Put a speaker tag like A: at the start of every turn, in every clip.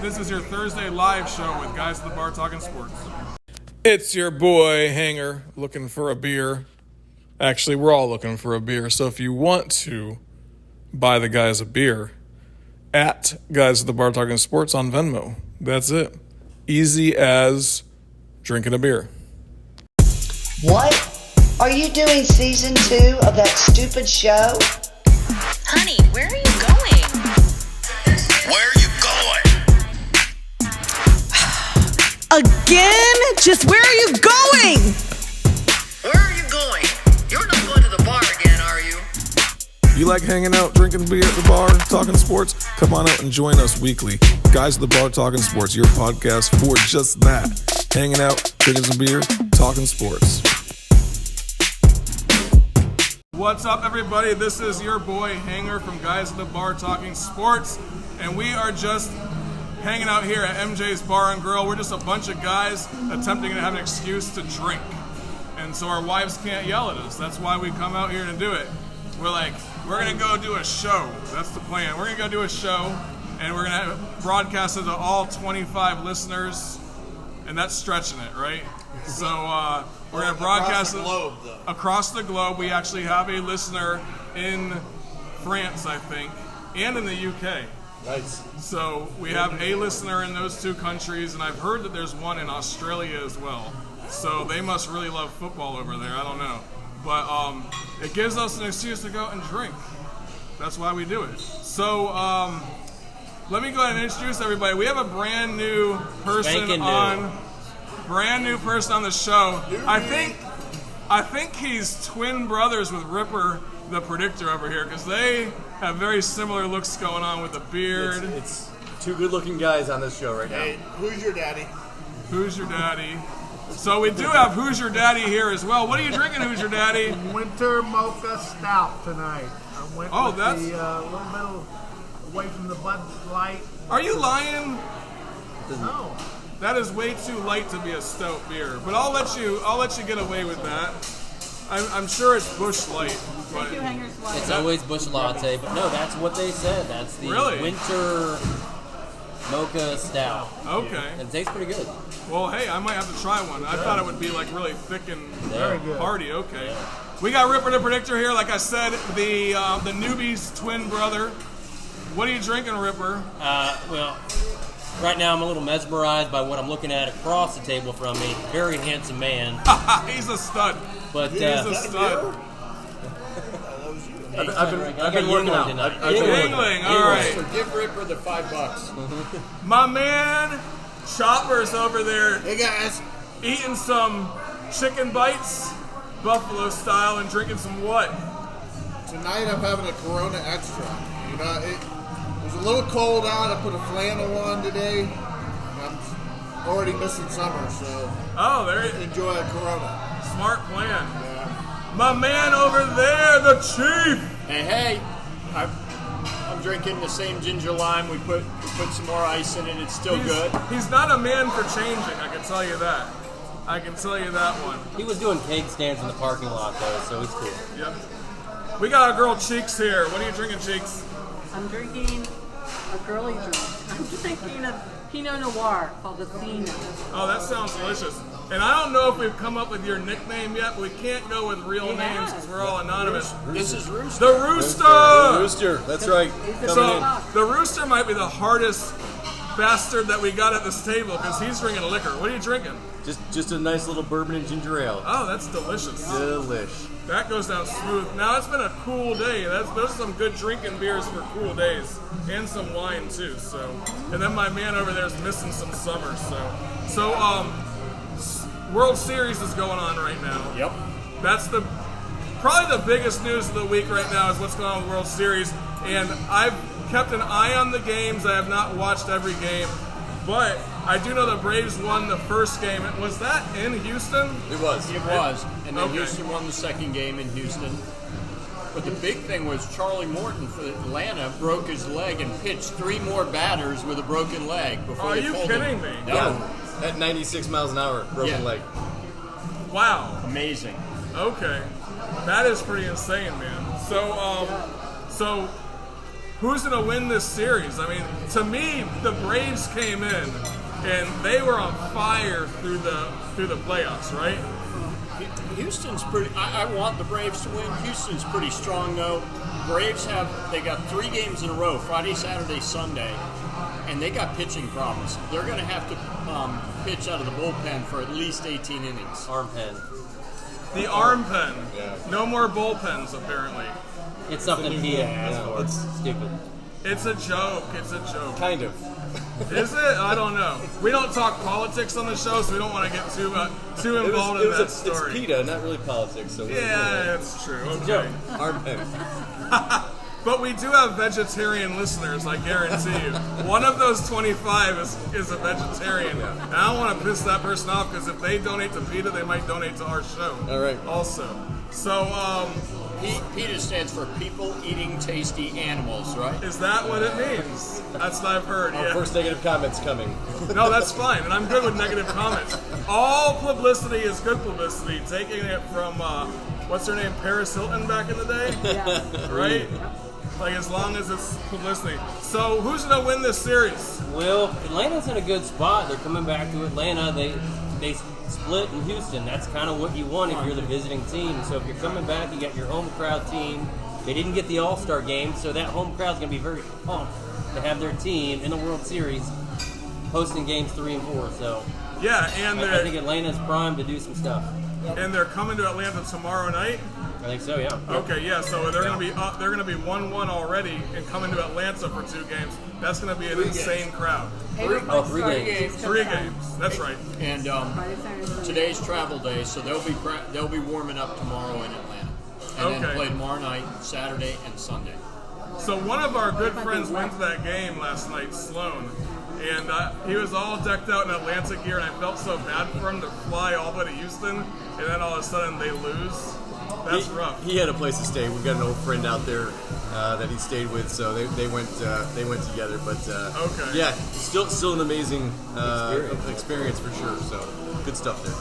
A: This is your Thursday live show with Guys at the Bar Talking Sports. It's your boy, Hanger, looking for a beer. Actually, we're all looking for a beer, so if you want to buy the guys a beer, at Guys at the Bar Talking Sports on Venmo. That's it. Easy as drinking a beer.
B: What? Are you doing season 2 of that stupid show?
C: Honey, where are you going?
D: Where are you going?
E: Again? Just where are you going?
D: Where are you going? You're not going to the bar again, are you?
A: You like hanging out, drinking beer at the bar, talking sports? Come on out and join us weekly. Guys at the Bar Talking Sports, your podcast for just that. Hanging out, drinking some beer, talking sports. What's up, everybody? This is your boy, Hanger, from Guys at the Bar Talking Sports. And we are just hanging out here at MJ's Bar and Grill. We're just a bunch of guys attempting to have an excuse to drink. And so our wives can't yell at us. That's why we come out here to do it. We're like, we're going to go do a show. That's the plan. We're going to go do a show, and we're going to broadcast it to all 25 listeners, and that's stretching it, right? So we're going to broadcast it across the globe. We actually have a listener in France, I think, and in the UK.
F: Nice. So
A: we have a listener in those two countries, and I've heard that there's one in Australia as well. So they must really love football over there. I don't know. But it gives us an excuse to go out and drink. That's why we do it. So let me go ahead and introduce everybody. We have a brand new person on the show. I think he's twin brothers with Ripper, the predictor over here, because they have very similar looks going on with the beard.
F: It's two good-looking guys on this show right now.
G: Hey, who's your daddy?
A: Who's your daddy? So we do have Who's Your Daddy here as well. What are you drinking, Who's Your Daddy?
G: Winter Mocha Stout tonight. I went with
A: that's
G: the little bit away from the Bud Light.
A: Are you lying?
G: No.
A: That is way too light to be a stout beer. But I'll let you get away with that. I'm sure it's Busch Light.
H: Thank you, Hanger's Light.
I: It's always Busch Latte, but no, that's what they said. That's the Winter Mocha Stout.
A: Okay.
I: It tastes pretty good.
A: Well, hey, I might have to try one. I thought it would be like really thick and
G: very good.
A: Hearty. Okay. We got Ripper the Predictor here. Like I said, the newbie's twin brother. What are you drinking, Ripper?
I: Well, right now I'm a little mesmerized by what I'm looking at across the table from me. Very handsome man.
A: He's a stud.
I: But
A: he's a stud.
F: I've been working out.
A: Yingling, all right.
F: So give Ripper the $5.
A: My man, Chopper's over there.
G: Hey guys,
A: eating some chicken bites, buffalo style, and drinking some what?
G: tonight I'm having a Corona Extra. You know, it was a little cold out. I put a flannel on today. I'm already missing summer, so enjoy a Corona.
A: Smart plan. Yeah. My man over there, the Chief.
F: Hey, I'm drinking the same ginger lime. We put some more ice in it. It's still good.
A: He's not a man for changing. I can tell you that. I can tell you that one.
I: He was doing cake stands in the parking lot though, so it's cool.
A: Yep. We got our girl Cheeks here. What are you drinking, Cheeks?
H: I'm drinking a girly drink. I'm drinking a Pinot Noir called Athena.
A: Oh, that sounds delicious. And I don't know if we've come up with your nickname yet, but we can't go with real names because we're all anonymous.
F: This is Rooster.
A: The Rooster!
F: The Rooster, that's right.
A: So, the Rooster might be the hardest bastard that we got at this table because he's drinking liquor. What are you drinking?
F: Just a nice little bourbon and ginger ale.
A: Oh, that's delicious.
F: Delish.
A: That goes down smooth. Now, it's been a cool day. Those are some good drinking beers for cool days. And some wine, too. So, and then my man over there is missing some summer. So World Series is going on right now.
F: Yep.
A: That's probably the biggest news of the week right now is what's going on with World Series. And I've kept an eye on the games. I have not watched every game. But I do know the Braves won the first game. Was that in Houston?
F: It was. And then Houston won the second game in Houston. But the big thing was Charlie Morton for Atlanta broke his leg and pitched 3 more batters with a broken leg before they pulled him.
A: Are you kidding me?
F: No.
J: Yeah, at 96 miles an hour, broken leg.
A: Wow.
F: Amazing.
A: Okay. That is pretty insane, man. So who's going to win this series? I mean, to me, the Braves came in and they were on fire through the playoffs, right?
F: Houston's pretty. I want the Braves to win. Houston's pretty strong though. Braves they got 3 games in a row: Friday, Saturday, Sunday, and they got pitching problems. They're going to have to pitch out of the bullpen for at least 18 innings.
I: Arm pen.
A: The arm pen. Yeah. No more bullpens, apparently.
I: It's something he asked for. It's stupid.
A: It's a joke. It's a joke.
J: Kind of.
A: Is it? I don't know. We don't talk politics on the show, so we don't want to get too involved in that story.
J: It's PETA, not really politics. So
A: yeah, it's true.
I: It's a joke.
J: Arm pen.
A: But we do have vegetarian listeners, I guarantee you. One of those 25 is a vegetarian. And I don't want to piss that person off because if they donate to PETA, they might donate to our show.
J: All right.
A: Also. So,
F: PETA stands for People Eating Tasty Animals, right?
A: Is that what it means? That's what I've heard, yeah.
J: First negative comment's coming.
A: No, that's fine, and I'm good with negative comments. All publicity is good publicity. Taking it from, what's her name, Paris Hilton back in the day?
H: Yeah.
A: Right? Like, as long as it's publicity. So, who's going to win this series?
I: Well, Atlanta's in a good spot. They're coming back to Atlanta. They split in Houston. That's kind of what you want if you're the visiting team. So if you're coming back, you got your home crowd team. They didn't get the All-Star game, so that home crowd's going to be very pumped to have their team in the World Series hosting games 3 and 4. So
A: yeah, and
I: I think Atlanta's primed to do some stuff.
A: And they're coming to Atlanta tomorrow night?
I: I think so, yeah.
A: Okay, yeah. So they're going to be up. They're going to be 1-1 already, and coming to Atlanta for 2 games. That's going to be an insane crowd.
I: 3 games.
A: 3 games. That's right.
F: And today's travel day, so they'll be warming up tomorrow in Atlanta, and then play tomorrow night, Saturday, and Sunday.
A: So one of our good friends went to that game last night, Sloan, and he was all decked out in Atlanta gear, and I felt so bad for him to fly all the way to Houston, and then all of a sudden they lose. That's rough.
J: He had a place to stay. We've got an old friend out there that he stayed with, so they went together. But yeah, still an amazing experience for sure. So good stuff there.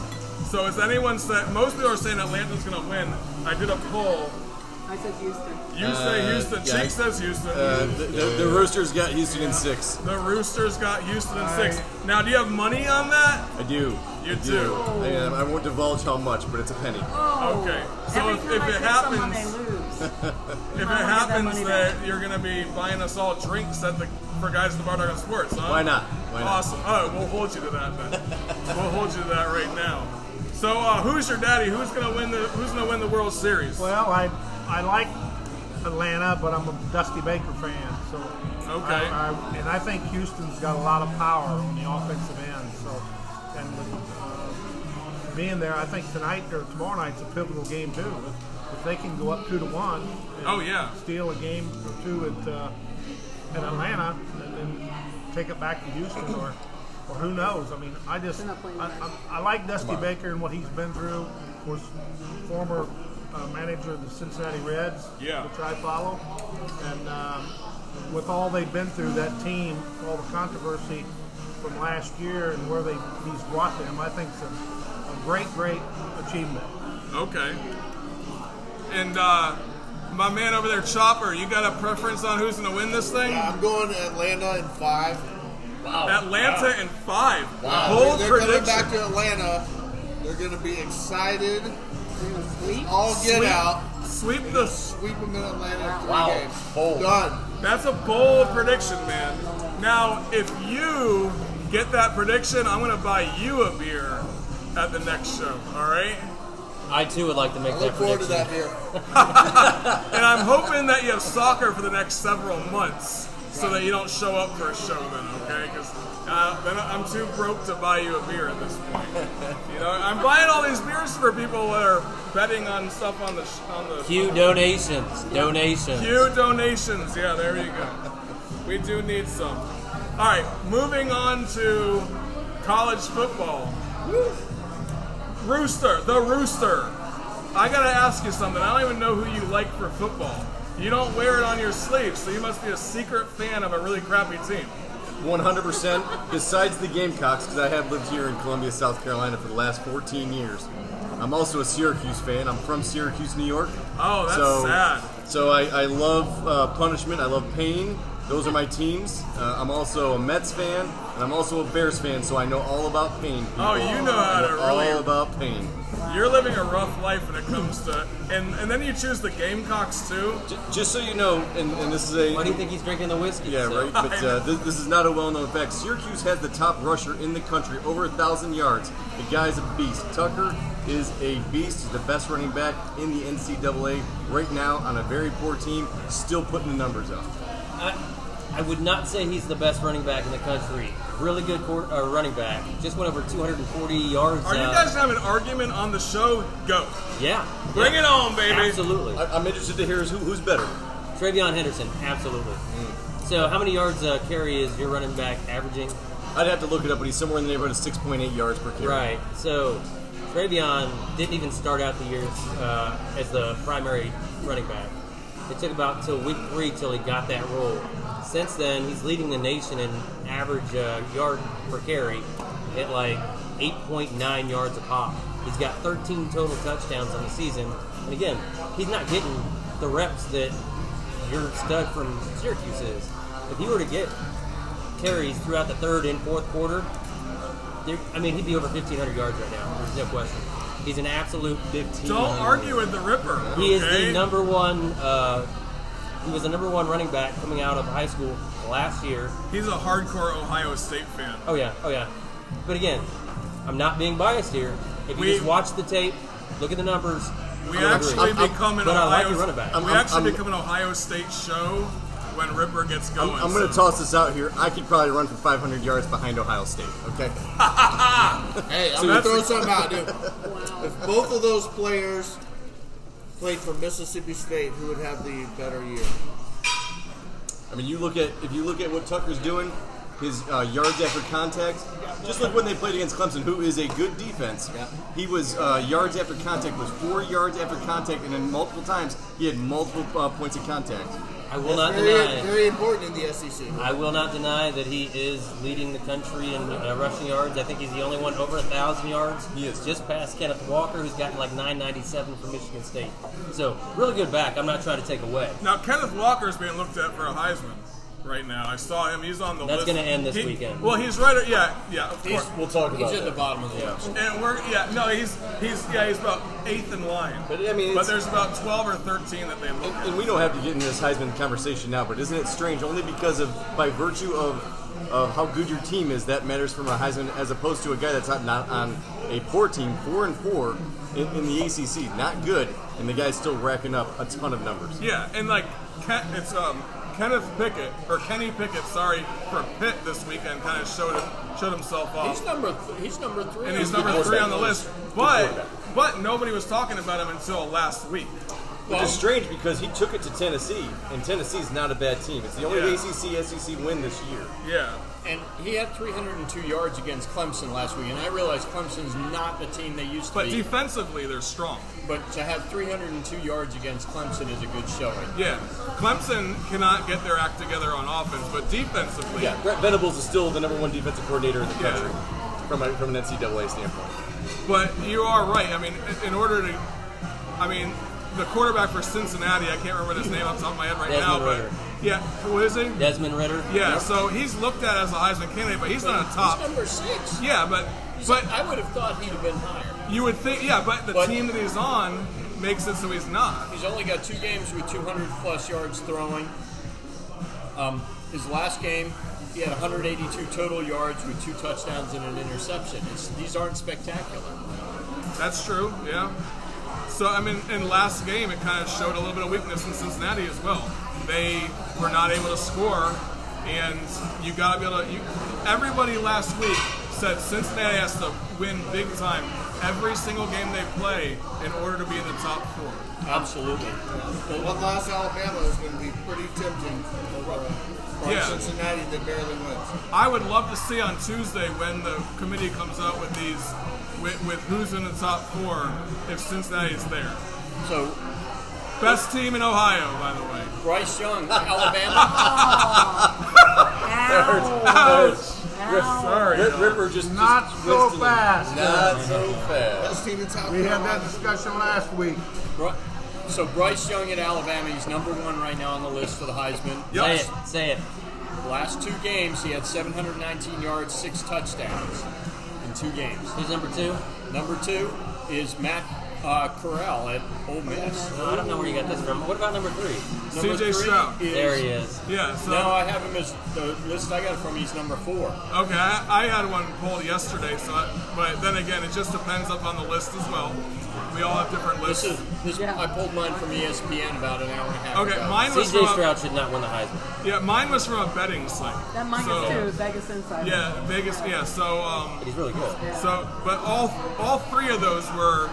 A: So is anyone saying? Most people are saying Atlanta's going to win. I did a poll.
H: I said Houston.
A: You say Houston.
J: Yeah,
A: Chick says Houston.
J: The Roosters got Houston in 6.
A: The Roosters got Houston in 6. Now, do you have money on that?
J: I do.
A: You do.
J: I won't divulge how much, but it's a penny.
H: Oh.
A: Okay. So if it happens, that you're going to be buying us all drinks for Guys in the Bar Talking Sports, huh?
J: Why not?
A: Awesome. Oh, we'll hold you to that then. We'll hold you to that right now. So who's your daddy? Who's going to win the World Series?
K: Well, I like Atlanta, but I'm a Dusty Baker fan. So
A: okay.
K: And I think Houston's got a lot of power on the offensive end. So being there, I think tonight or tomorrow night's a pivotal game too. If they can go up 2-1, and steal a game or 2 at Atlanta, and then take it back to Houston, or who knows? I mean, I like Dusty Baker and what he's been through. Was former manager of the Cincinnati Reds, which I follow, and with all they've been through, that team, all the controversy from last year and where he's brought them, I think it's a great achievement.
A: Okay. And my man over there, Chopper, you got a preference on who's going to win this thing?
G: I'm going to Atlanta in 5.
A: Wow. Atlanta in 5.
G: Wow.
A: Bold
G: They're
A: prediction.
G: coming back to Atlanta. They're going to be excited. All get out.
A: Sweep
G: them in Atlanta in 3 games.
J: Bold.
G: Done.
A: That's a bold prediction, man. Now, if you get that prediction, I'm going to buy you a beer at the next show, all right?
I: I, too, would like to make that prediction.
G: I look forward to that beer.
A: And I'm hoping that you have soccer for the next several months so that you don't show up for a show then, okay? Because then I'm too broke to buy you a beer at this point. You know, I'm buying all these beers for people that are betting on stuff on the
I: Cue donations.
A: Cue donations. Yeah, there you go. We do need some. All right, moving on to college football. The Rooster. I gotta ask you something. I don't even know who you like for football. You don't wear it on your sleeve, so you must be a secret fan of a really crappy team.
J: 100%. Besides the Gamecocks, because I have lived here in Columbia, South Carolina for the last 14 years. I'm also a Syracuse fan. I'm from Syracuse, New York.
A: Oh, that's sad.
J: So I love punishment. I love pain. Those are my teams. I'm also a Mets fan, and I'm also a Bears fan, so I know all about pain. People.
A: Oh, you know how to really...
J: All about pain.
A: You're living a rough life when it comes to... And then you choose the Gamecocks, too?
J: Just so you know, and this is a...
I: Why do you think he's drinking the whiskey?
J: Yeah,
I: so?
J: right. But this is not a well-known fact. Syracuse has the top rusher in the country, over 1,000 yards. The guy's a beast. Tucker is a beast. He's the best running back in the NCAA right now on a very poor team, still putting the numbers up.
I: I would not say he's the best running back in the country. Really good running back. Just went over 240 yards.
A: Are you guys having an argument on the show? Go.
I: Yeah.
A: Bring it on, baby.
I: Absolutely.
J: I'm interested to hear who's better.
I: Travion Henderson, absolutely. So how many yards carry is your running back averaging?
J: I'd have to look it up, but he's somewhere in the neighborhood of 6.8 yards per carry.
I: Right. So Travion didn't even start out the year as the primary running back. It took about till week 3 till he got that role. Since then, he's leading the nation in average yard per carry at like 8.9 yards a pop. He's got 13 total touchdowns on the season. And again, he's not getting the reps that your stud from Syracuse is. If he were to get carries throughout the third and fourth quarter, he'd be over 1,500 yards right now. There's no question. He's an absolute big team.
A: Don't argue with the Ripper.
I: He is the number one. He was the number 1 running back coming out of high school last year.
A: He's a hardcore Ohio State fan.
I: Oh yeah. But again, I'm not being biased here. If you just watch the tape, look at the numbers.
A: We actually become an Ohio State show when Ripper gets going.
J: I'm going to toss this out here. I could probably run for 500 yards behind Ohio State. Okay.
G: Hey, I'm going to throw something out, dude. Wow. If both of those players played for Mississippi State, who would have the better year?
J: I mean, if you look at what Tucker's doing, his yards after contact, just like when they played against Clemson, who is a good defense. Yeah. He was yards after contact was 4 yards after contact, and then multiple times he had multiple points of contact.
I: I will not deny.
G: Very important in the SEC.
I: I will not deny that he is leading the country in rushing yards. I think he's the only one over 1,000 yards. He is just past Kenneth Walker, who's gotten like 997 from Michigan State. So really good back. I'm not trying to take away.
A: Now Kenneth Walker's being looked at for a Heisman right now. I saw him. He's on the list.
I: That's going to end this weekend.
A: Well, he's right. Yeah. Of course.
J: We'll talk about.
F: He's at the bottom of the list.
A: And he's about 8th in line. But there's about 12 or 13 that they look at.
J: And we don't have to get into this Heisman conversation now, but isn't it strange? Only because by virtue of how good your team is, that matters from a Heisman, as opposed to a guy that's not on a poor team, 4-4 in the ACC, not good, and the guy's still racking up a ton of numbers.
A: Yeah, and it's Kenneth Pickett, or Kenny Pickett, for Pitt this weekend, kind of showed himself off.
F: He's number 3.
A: And he's number 3 on the list. But nobody was talking about him until last week.
J: Which is strange because he took it to Tennessee, and Tennessee's not a bad team. It's the only ACC, SEC win this year.
A: Yeah.
F: And he had 302 yards against Clemson last week, and I realize Clemson's not the team they used to be.
A: But defensively, they're strong.
F: But to have 302 yards against Clemson is a good showing.
A: Yeah. Clemson cannot get their act together on offense, but defensively...
J: Yeah, Brett Venables is still the number 1 defensive coordinator in the country from an NCAA standpoint.
A: But you are right. I mean, the quarterback for Cincinnati, I can't remember his name off the top of my head right now.
I: Ritter.
A: Yeah, who is he?
I: Desmond Ritter.
A: Yeah, so he's looked at as a Heisman candidate, but he's not a top.
F: He's number 6.
A: Yeah, but
F: I would have thought he'd have been higher.
A: You would think, but the team that he's on makes it so he's not.
F: He's only got 2 games with 200+ yards throwing. His last game, he had 182 total yards with 2 touchdowns and an interception. These aren't spectacular.
A: That's true, yeah. So, in last game, it kind of showed a little bit of weakness in Cincinnati as well. They were not able to score, and you got to be able to... everybody last week said Cincinnati has to win big time every single game they play in order to be in the top 4.
F: Absolutely.
G: But one loss Alabama is going to be pretty tempting for Cincinnati that barely wins.
A: I would love to see on Tuesday when the committee comes out with these... With who's in the top 4 if Cincinnati's there.
F: So,
A: best team in Ohio, by the way.
F: Bryce Young, Alabama.
A: Ouch. Sorry.
J: Ripper just
K: not so fast.
J: Not so fast.
G: Best team in top 4.
K: We had that discussion last week.
F: So Bryce Young at Alabama, he's number 1 right now on the list for the Heisman.
I: Say it.
F: Last 2 games, he had 719 yards, 6 touchdowns in 2 games.
I: Who's number 2?
F: Number 2 is Matt Corral at Ole Miss.
I: I don't know where you got this from. What about number 3?
A: C.J. Stroud.
I: There he is.
A: Yeah. So
F: no, I have him as the list I got it from. He's number 4.
A: Okay, I had one pulled yesterday, but then again, it just depends up on the list as well. We all have different lists.
F: I pulled mine from ESPN about an hour and a half
A: ago. Okay, mine was
I: C.J. Stroud should not win the Heisman.
A: Yeah, mine was from a betting site.
H: That mine is too, Vegas Insider.
A: Yeah, Vegas. Yeah, so
I: he's really good.
H: Yeah.
A: So, but all 3 of those were,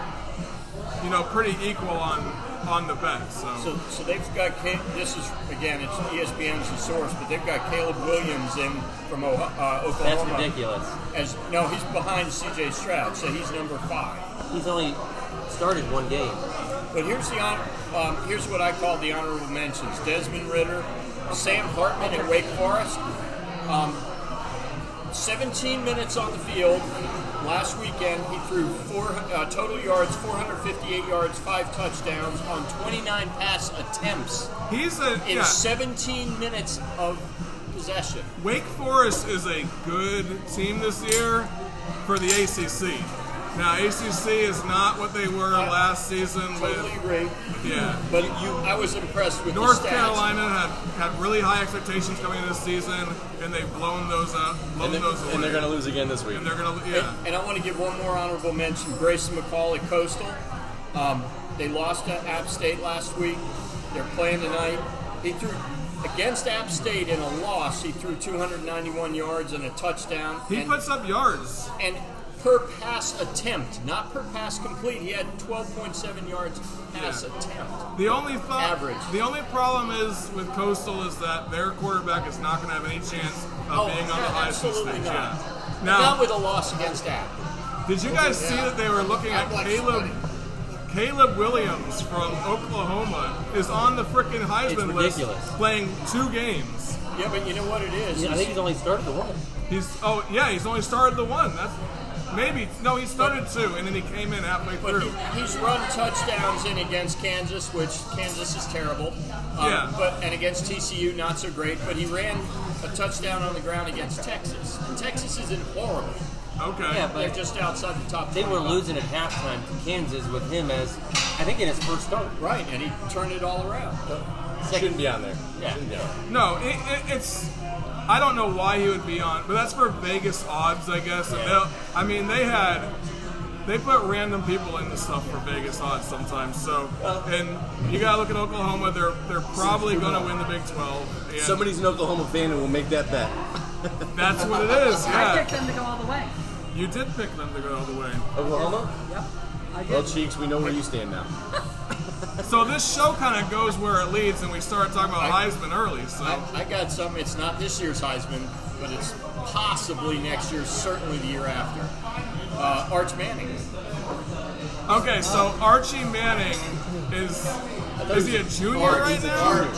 A: pretty equal on the bet.
F: So they've got this is again, it's ESPN's the source, but they've got Caleb Williams in from Oklahoma.
I: That's ridiculous.
F: He's behind C.J. Stroud, so he's number 5.
I: He's only started 1 game.
F: But here's what I call the honorable mentions: Desmond Ridder, Sam Hartman at Wake Forest. 17 minutes on the field. Last weekend, he threw total yards, 458 yards, 5 touchdowns on 29 pass attempts.
A: He's
F: in 17 minutes of possession.
A: Wake Forest is a good team this year for the ACC. Now, ACC is not what they were last season.
F: Totally agree.
A: Yeah.
F: But I was impressed with
A: North
F: the stats.
A: Carolina had really high expectations coming into this season, and they've blown those up.
J: And they're going to lose again this week.
A: And they're going to,
F: And I want to give one more honorable mention. Grayson McCall at Coastal. They lost to App State last week. They're playing tonight. He threw against App State in a loss. He threw 291 yards and a touchdown.
A: He puts up yards.
F: And per pass attempt, not per pass complete. He had 12.7 yards pass attempt.
A: The only
F: average.
A: The only problem is with Coastal is that their quarterback is not going to have any chance of being on the Heisman stage.
F: Not.
A: Yeah. Now,
F: Not with a loss against App.
A: Did you guys see that they were looking at Caleb Williams from Oklahoma is on the frickin' Heisman list, playing 2 games.
F: Yeah, but you know what it is?
I: I think he's only started the 1.
A: He's only started the 1. He started 2, and then he came in halfway through.
F: He's run touchdowns in against Kansas, which Kansas is terrible. And against TCU, not so great. But he ran a touchdown on the ground against Texas. And Texas isn't horrible.
A: Okay.
I: Yeah, but
F: they're just outside the top
I: 10. They were losing at halftime to Kansas with him as, I think, in his first start.
F: Right, and he turned it all around.
J: Shouldn't be on there.
I: Yeah.
A: No, it's... I don't know why he would be on, but that's for Vegas odds, I guess.
I: Yeah.
A: They put random people into stuff for Vegas odds sometimes. So, and you gotta look at Oklahoma. They're probably gonna win the Big 12. And
J: somebody's an Oklahoma fan and will make that bet.
A: That's what it is. Yeah.
H: I picked them to go all the way.
A: You did pick them to go all the way.
J: Oklahoma?
H: Yep. I did.
J: Well, Cheeks, we know where you stand now.
A: So this show kind of goes where it leads, and we start talking about Heisman early. So
F: I got something. It's not this year's Heisman, but it's possibly next year, certainly the year after. Arch Manning.
A: Okay, so Archie Manning is he a junior right now?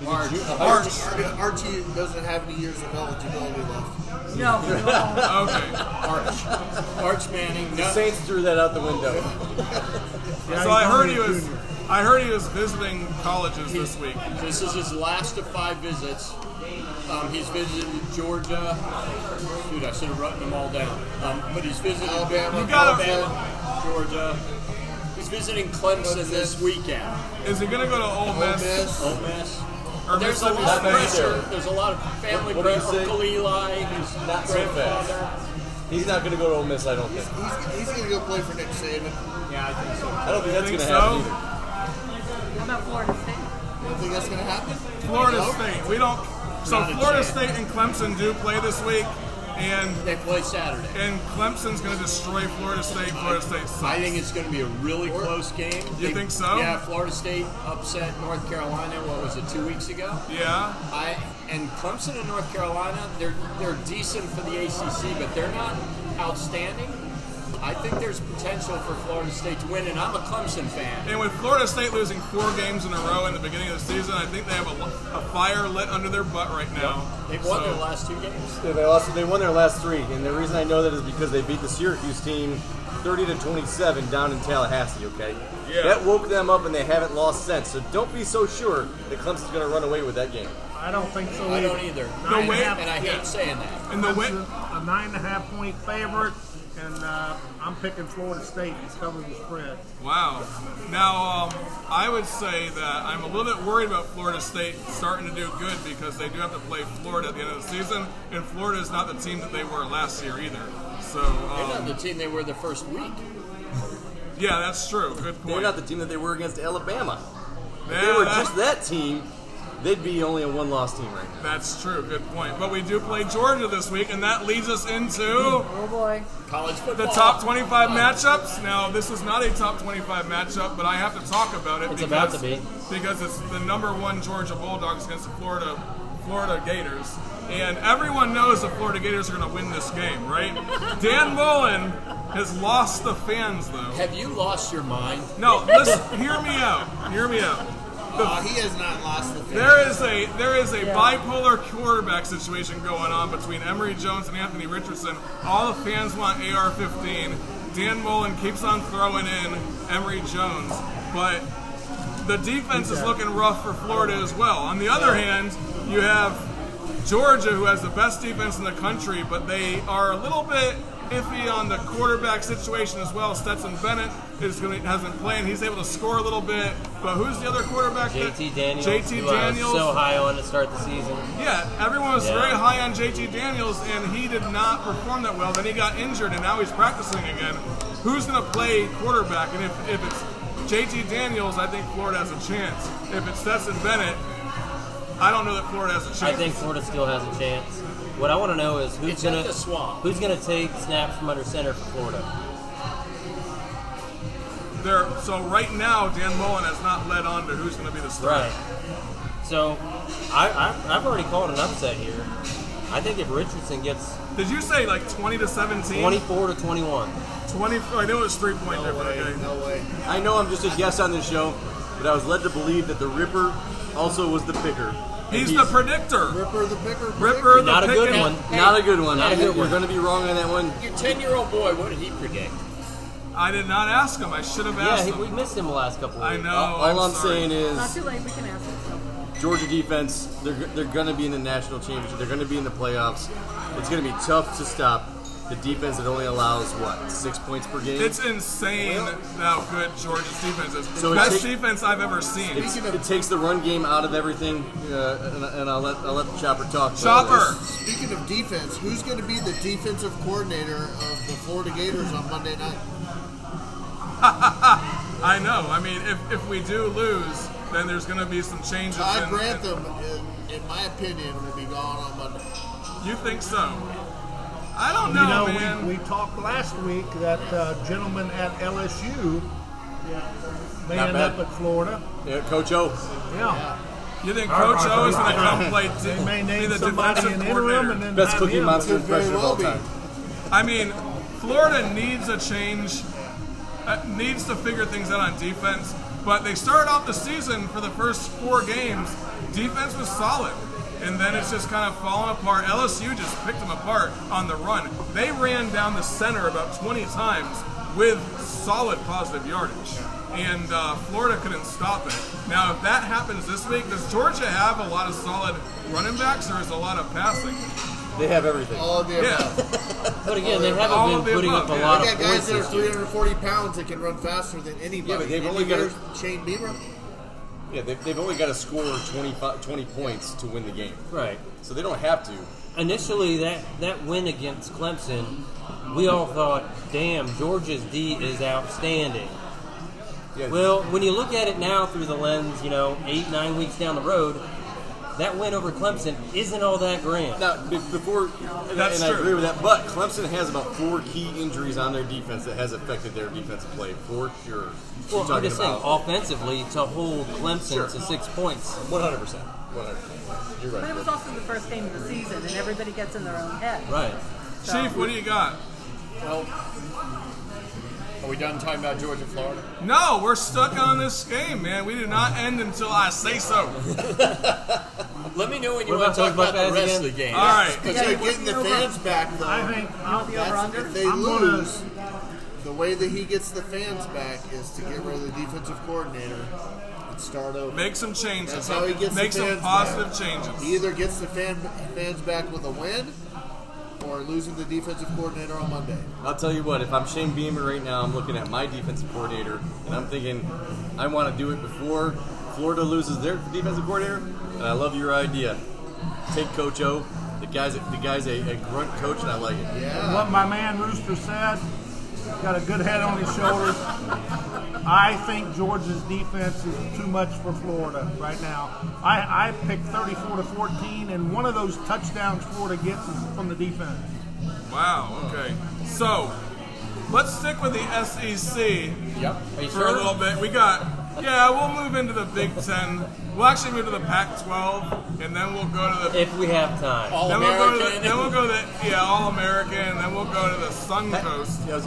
G: Archie doesn't have any years of eligibility left.
H: No.
A: Okay.
F: Arch Manning.
J: The Saints threw that out the window.
A: So I heard he was visiting colleges this week.
F: This is his last of 5 visits. He's visited Georgia. Dude, I should have written them all down. But he's visited Alabama, Georgia. He's visiting Clemson this weekend.
A: Is he going to go to Ole Miss?
F: Ole Miss.
A: There's
F: a lot of pressure. There's a lot of family pressure. Uncle Eli, his grandfather.
J: He's not going to go to Ole Miss, I don't think.
G: He's going to go play for Nick Saban.
F: Yeah, I think so.
J: I don't think that's going to happen either.
H: How about Florida State?
G: You don't think that's going to happen?
A: Florida State. We don't. So Florida State and Clemson do play this week, and
F: they play Saturday.
A: And Clemson's going to destroy Florida State. Florida State sucks.
F: I think it's going to be a really close game.
A: You think so?
F: Yeah, Florida State upset North Carolina. What was it, 2 weeks ago?
A: Yeah.
F: And Clemson and North Carolina, they're decent for the ACC, but they're not outstanding. I think there's potential for Florida State to win, and I'm a Clemson fan.
A: And with Florida State losing 4 games in a row in the beginning of the season, I think they have a fire lit under their butt right now.
F: They've won their last 2 games.
J: Yeah, they won their last 3, and the reason I know that is because they beat the Syracuse team 30-27 down in Tallahassee, okay?
A: Yeah.
J: That woke them up and they haven't lost since. So don't be so sure that Clemson's going to run away with that game.
K: I don't think so.
F: I don't either.
A: The way,
F: And I hate saying that.
A: and the way,
K: A 9.5-point favorite, and I'm picking Florida State to cover the spread.
A: wow. Now, I would say that I'm a little bit worried about Florida State starting to do good because they do have to play Florida at the end of the season, and Florida is not the team that they were last year either. So,
F: They're not the team they were the first week.
A: yeah, that's true. Good
J: They're
A: point.
J: not the team that they were against Alabama. If
A: Yeah,
J: they were
A: that-
J: just that team, they'd be only a one-loss team right now.
A: That's true. Good point. But we do play Georgia this week, and that leads us into
H: Oh boy.
F: College football.
A: the top 25 matchups. Now, this is not a top 25 matchup, but I have to talk about it
I: It's about to be.
A: because it's the number one Georgia Bulldogs against the Florida Gators. And everyone knows the Florida Gators are going to win this game, right? Dan Mullen has lost the fans, though.
F: Have you lost your mind?
A: No, listen, hear me out. Hear me out.
G: He has not lost the
A: There is a bipolar quarterback situation going on between Emory Jones and Anthony Richardson. All the fans want AR-15. Dan Mullen keeps on throwing in Emory Jones, but the defense is looking rough for Florida as well. On the other hand, you have Georgia, who has the best defense in the country, but they are a little bit iffy on the quarterback situation as well. Stetson Bennett hasn't played. He's able to score a little bit. But who's the other quarterback?
I: JT Daniels.
A: JT
I: who I was
A: Daniels.
I: so high on to start the season.
A: Yeah, everyone was
I: Yeah.
A: very high on JT Daniels, and he did not perform that well. Then he got injured, and now he's practicing again. Who's going to play quarterback? And if it's JT Daniels, I think Florida has a chance. If it's Stetson Bennett, I don't know that Florida has a chance.
I: I think Florida still has a chance. What I want to know is
F: It's at the swamp.
I: who's gonna take snaps from under center for Florida.
A: So right now, Dan Mullen has not led on to who's going to be the starter.
I: Right. So I've already called an upset here. I think if Richardson gets
A: Did you say like 20-17?
I: 24-21.
A: 20. I knew it was 3-point difference. Okay.
G: No way.
J: I know I'm just a guest on this show, but I was led to believe that the Ripper also was the picker.
A: He's the predictor.
G: Ripper the picker.
A: Ripper the
I: Not a good
A: picking-
I: one.
J: Not a good one.
I: Not a good
J: You're
I: one.
J: going to be wrong on that one.
F: Your 10-year-old boy, what did he predict?
A: I did not ask him. I should have asked
I: Yeah,
A: him.
I: we missed him the last couple of
A: I
I: weeks.
A: know.
J: All I'm
A: sorry.
J: saying
H: Not
J: is
H: too late. We can ask him.
J: Georgia defense, they're going to be in the national championship. They're going to be in the playoffs. It's going to be tough to stop the defense that only allows, 6 points per game?
A: It's insane how good Georgia's defense is.
J: So
A: Best defense I've ever seen.
J: It takes the run game out of everything, and I'll let the Chopper talk.
A: Chopper!
G: Speaking of defense, who's going to be the defensive coordinator of the Florida Gators on Monday night?
A: I know. I mean, if we do lose, then there's going to be some changes.
G: Todd Grantham, in my opinion, will be gone on Monday.
A: You think so? I don't know, man.
K: We talked last week that gentleman at LSU may
J: Not
K: end
J: bad.
K: up at Florida.
J: Yeah, Coach O.
K: Yeah.
A: You think Coach O is going to come play
K: They may
A: be
K: name
A: the
K: somebody
A: defensive
K: in interim
A: coordinator?
K: and then
J: Best
K: have
J: cookie
K: him.
J: monster
G: Could very
J: impression of
G: well
J: all
G: be.
J: time.
A: I mean, Florida needs a change, needs to figure things out on defense. But they started off the season for the first 4 games. Defense was solid. And then it's just kind of fallen apart. LSU just picked them apart on the run. They ran down the center about 20 times with solid positive yardage. And Florida couldn't stop it. Now, if that happens this week, does Georgia have a lot of solid running backs or is a lot of passing?
J: They have everything.
G: All of the
A: Yeah.
G: above.
I: But again, they
A: All
I: haven't
A: of the
I: been putting
A: above,
I: up a
A: yeah.
I: lot
G: They
I: of
G: got guys
I: points
G: that are
I: this year.
G: 340 pounds that can run faster than anybody.
J: Yeah, but they've only
G: Any
J: got
G: years, Shane Bieber.
J: Yeah, they've only got to score 20 points to win the game.
I: Right.
J: So they don't have to.
I: Initially, that win against Clemson, we all thought, damn, Georgia's D is outstanding.
J: Yeah.
I: Well, when you look at it now through the lens, 8-9 weeks down the road, that win over Clemson isn't all that grand.
J: Now, before, and I
A: true.
J: agree with that, but Clemson has about 4 key injuries on their defense that has affected their defensive play, for sure.
I: Well,
J: You're
I: I'm just saying,
J: talking
I: offensively, to hold Clemson
J: Sure.
I: to 6 points.
J: 100%. 100%. You're right.
H: But it was also the first game of the season, and everybody gets in their own head.
I: Right.
A: Chief, what do you got?
F: Well, are we done talking about Georgia, Florida?
A: No, we're stuck on this game, man. We do not end until I say so.
F: Let me know when you
I: What
F: want to
I: about
F: talk about
I: those
F: the
I: Buckeyes
F: rest of
I: again?
F: the game.
A: All right.
G: Because
H: Yeah,
G: they're
H: what's
G: getting
H: the
G: the
H: over?
G: fans back, though.
K: I think
H: You want the over-under?
G: If they
K: I'm
G: lose, the way that he gets the fans back is to get rid of the defensive coordinator and start over.
A: Make some changes.
G: That's how he gets
A: Make
G: the
A: some
G: fans
A: positive
G: back.
A: changes.
G: He either gets the fans back with a win or losing the defensive coordinator on Monday.
J: I'll tell you what, if I'm Shane Beamer right now, I'm looking at my defensive coordinator, and I'm thinking, I want to do it before Florida loses their defensive coordinator, and I love your idea. Take Coach O. The guy's a grunt coach, and I like it.
G: Yeah.
K: What my man Rooster said, got a good head on his shoulders. I think Georgia's defense is too much for Florida right now. I picked 34-14, and one of those touchdowns Florida gets is from the defense.
A: Wow, okay. So, let's stick with the SEC for a little bit. We'll move into the Big Ten. We'll actually move to the Pac-12, and then we'll go to the...
I: If we have time.
A: Then we'll go to the All-American, and then we'll go to the Sun Coast.
J: Yeah,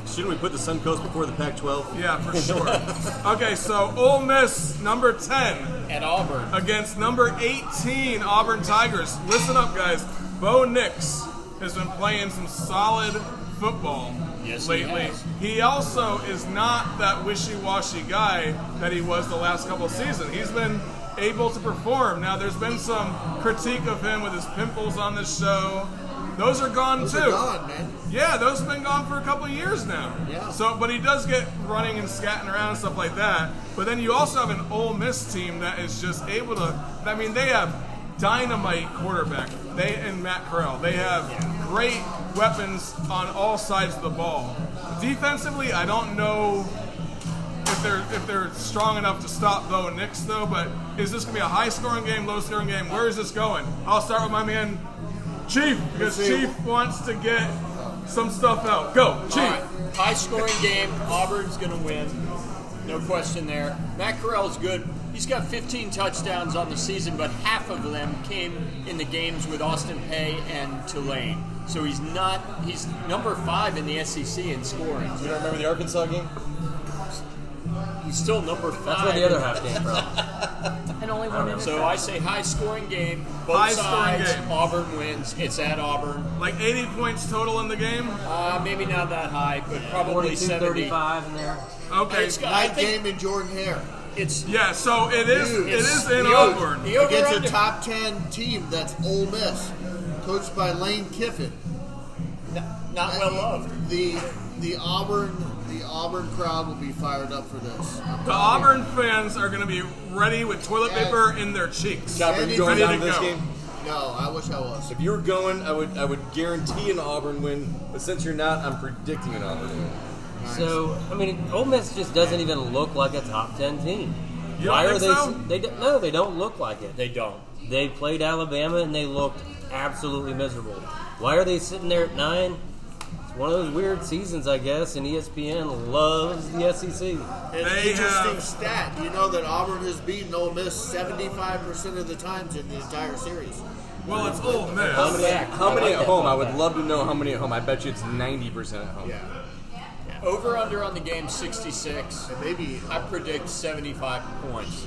J: shouldn't we put the Sun Coast before the Pac-12?
A: Yeah, for sure. Okay, so Ole Miss, number 10.
F: At Auburn.
A: Against number 18, Auburn Tigers. Listen up, guys. Bo Nix has been playing some solid football lately. He also is not that wishy-washy guy that he was the last couple of seasons. He's been able to perform. Now, there's been some critique of him with his pimples on the show. Those are gone
G: Those
A: too.
G: are gone, man.
A: Yeah, those have been gone for a couple of years now.
G: Yeah.
A: So, but he does get running and scatting around and stuff like that. But then you also have an Ole Miss team that is just able to. I mean, they have dynamite quarterback. They and Matt Corral. They have great weapons on all sides of the ball. Defensively, I don't know if they're strong enough to stop Bo Nix though. But is this gonna be a high-scoring game, low-scoring game? Where is this going? I'll start with my man Chief, because Chief wants to get some stuff out. Go, Chief.
F: All right. High-scoring game. Auburn's going to win. No question there. Matt Corral's good. He's got 15 touchdowns on the season, but half of them came in the games with Austin Peay and Tulane. So he's number 5 in the SEC in scoring.
J: You don't remember the Arkansas game?
F: He's still number 5.
I: That's where the other half came from.
H: And only one in
F: So I say high-scoring game. Both sides. Game. Auburn wins. It's at Auburn.
A: Like 80 points total in the game?
F: Maybe not that high, but probably 70.
I: 35 in there.
A: Okay.
G: Night game in Jordan Hare.
A: So it is in Auburn.
G: Against a top 10 team that's Ole Miss, coached by Lane Kiffin.
F: Not well loved.
G: The Auburn crowd will be fired up for this.
A: The Auburn fans are going to be ready with toilet paper in their cheeks.
J: Chopper, are you going down to this game?
G: No, I wish I was.
J: If you were going, I would guarantee an Auburn win. But since you're not, I'm predicting an Auburn win.
G: Nice.
I: So, I mean, Ole Miss just doesn't even look like a top 10 team.
A: You
I: Why
A: don't
I: are
A: think
I: they?
A: so?
I: No, they don't look like it.
F: They don't.
I: They played Alabama and they looked absolutely miserable. Why are they sitting there at 9? It's one of those weird seasons, I guess, and ESPN loves the SEC.
G: An interesting stat. You know that Auburn has beaten Ole Miss 75% of the times in the entire series.
A: Well, it's Ole Miss.
J: How many at home? I would love to know how many at home. I bet you it's 90% at home.
G: Yeah.
F: Over under on the game 66.
G: And maybe
F: I predict 75 points.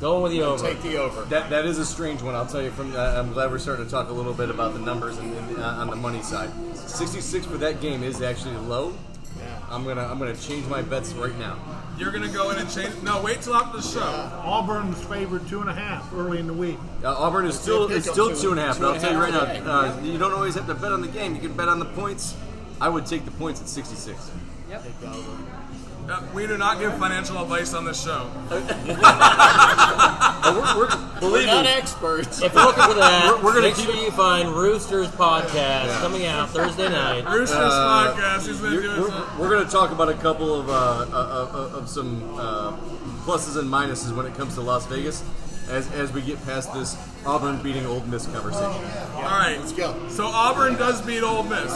I: Going with the over.
F: Take the over.
J: That is a strange one. I'll tell you. I'm glad we're starting to talk a little bit about the numbers and on the money side. 66 for that game is actually low.
G: Yeah.
J: I'm gonna change my bets right now.
A: You're going to go in and change. No, wait till after the show.
K: Auburn's favored 2.5 early in the week.
J: Auburn is still 2.5. But I'll tell you right now,
F: today.
J: you don't always have to bet on the game. You can bet on the points. I would take the points at 66.
H: Yep.
A: We do not give financial advice on this show.
F: We're not experts.
I: If you're looking for that, make sure you find Rooster's podcast coming out Thursday night.
A: Rooster's podcast. He's been doing some.
J: We're going to talk about a couple of some pluses and minuses when it comes to Las Vegas as we get past this Auburn beating Ole Miss conversation.
A: All right,
G: let's go.
A: So Auburn does beat Ole Miss.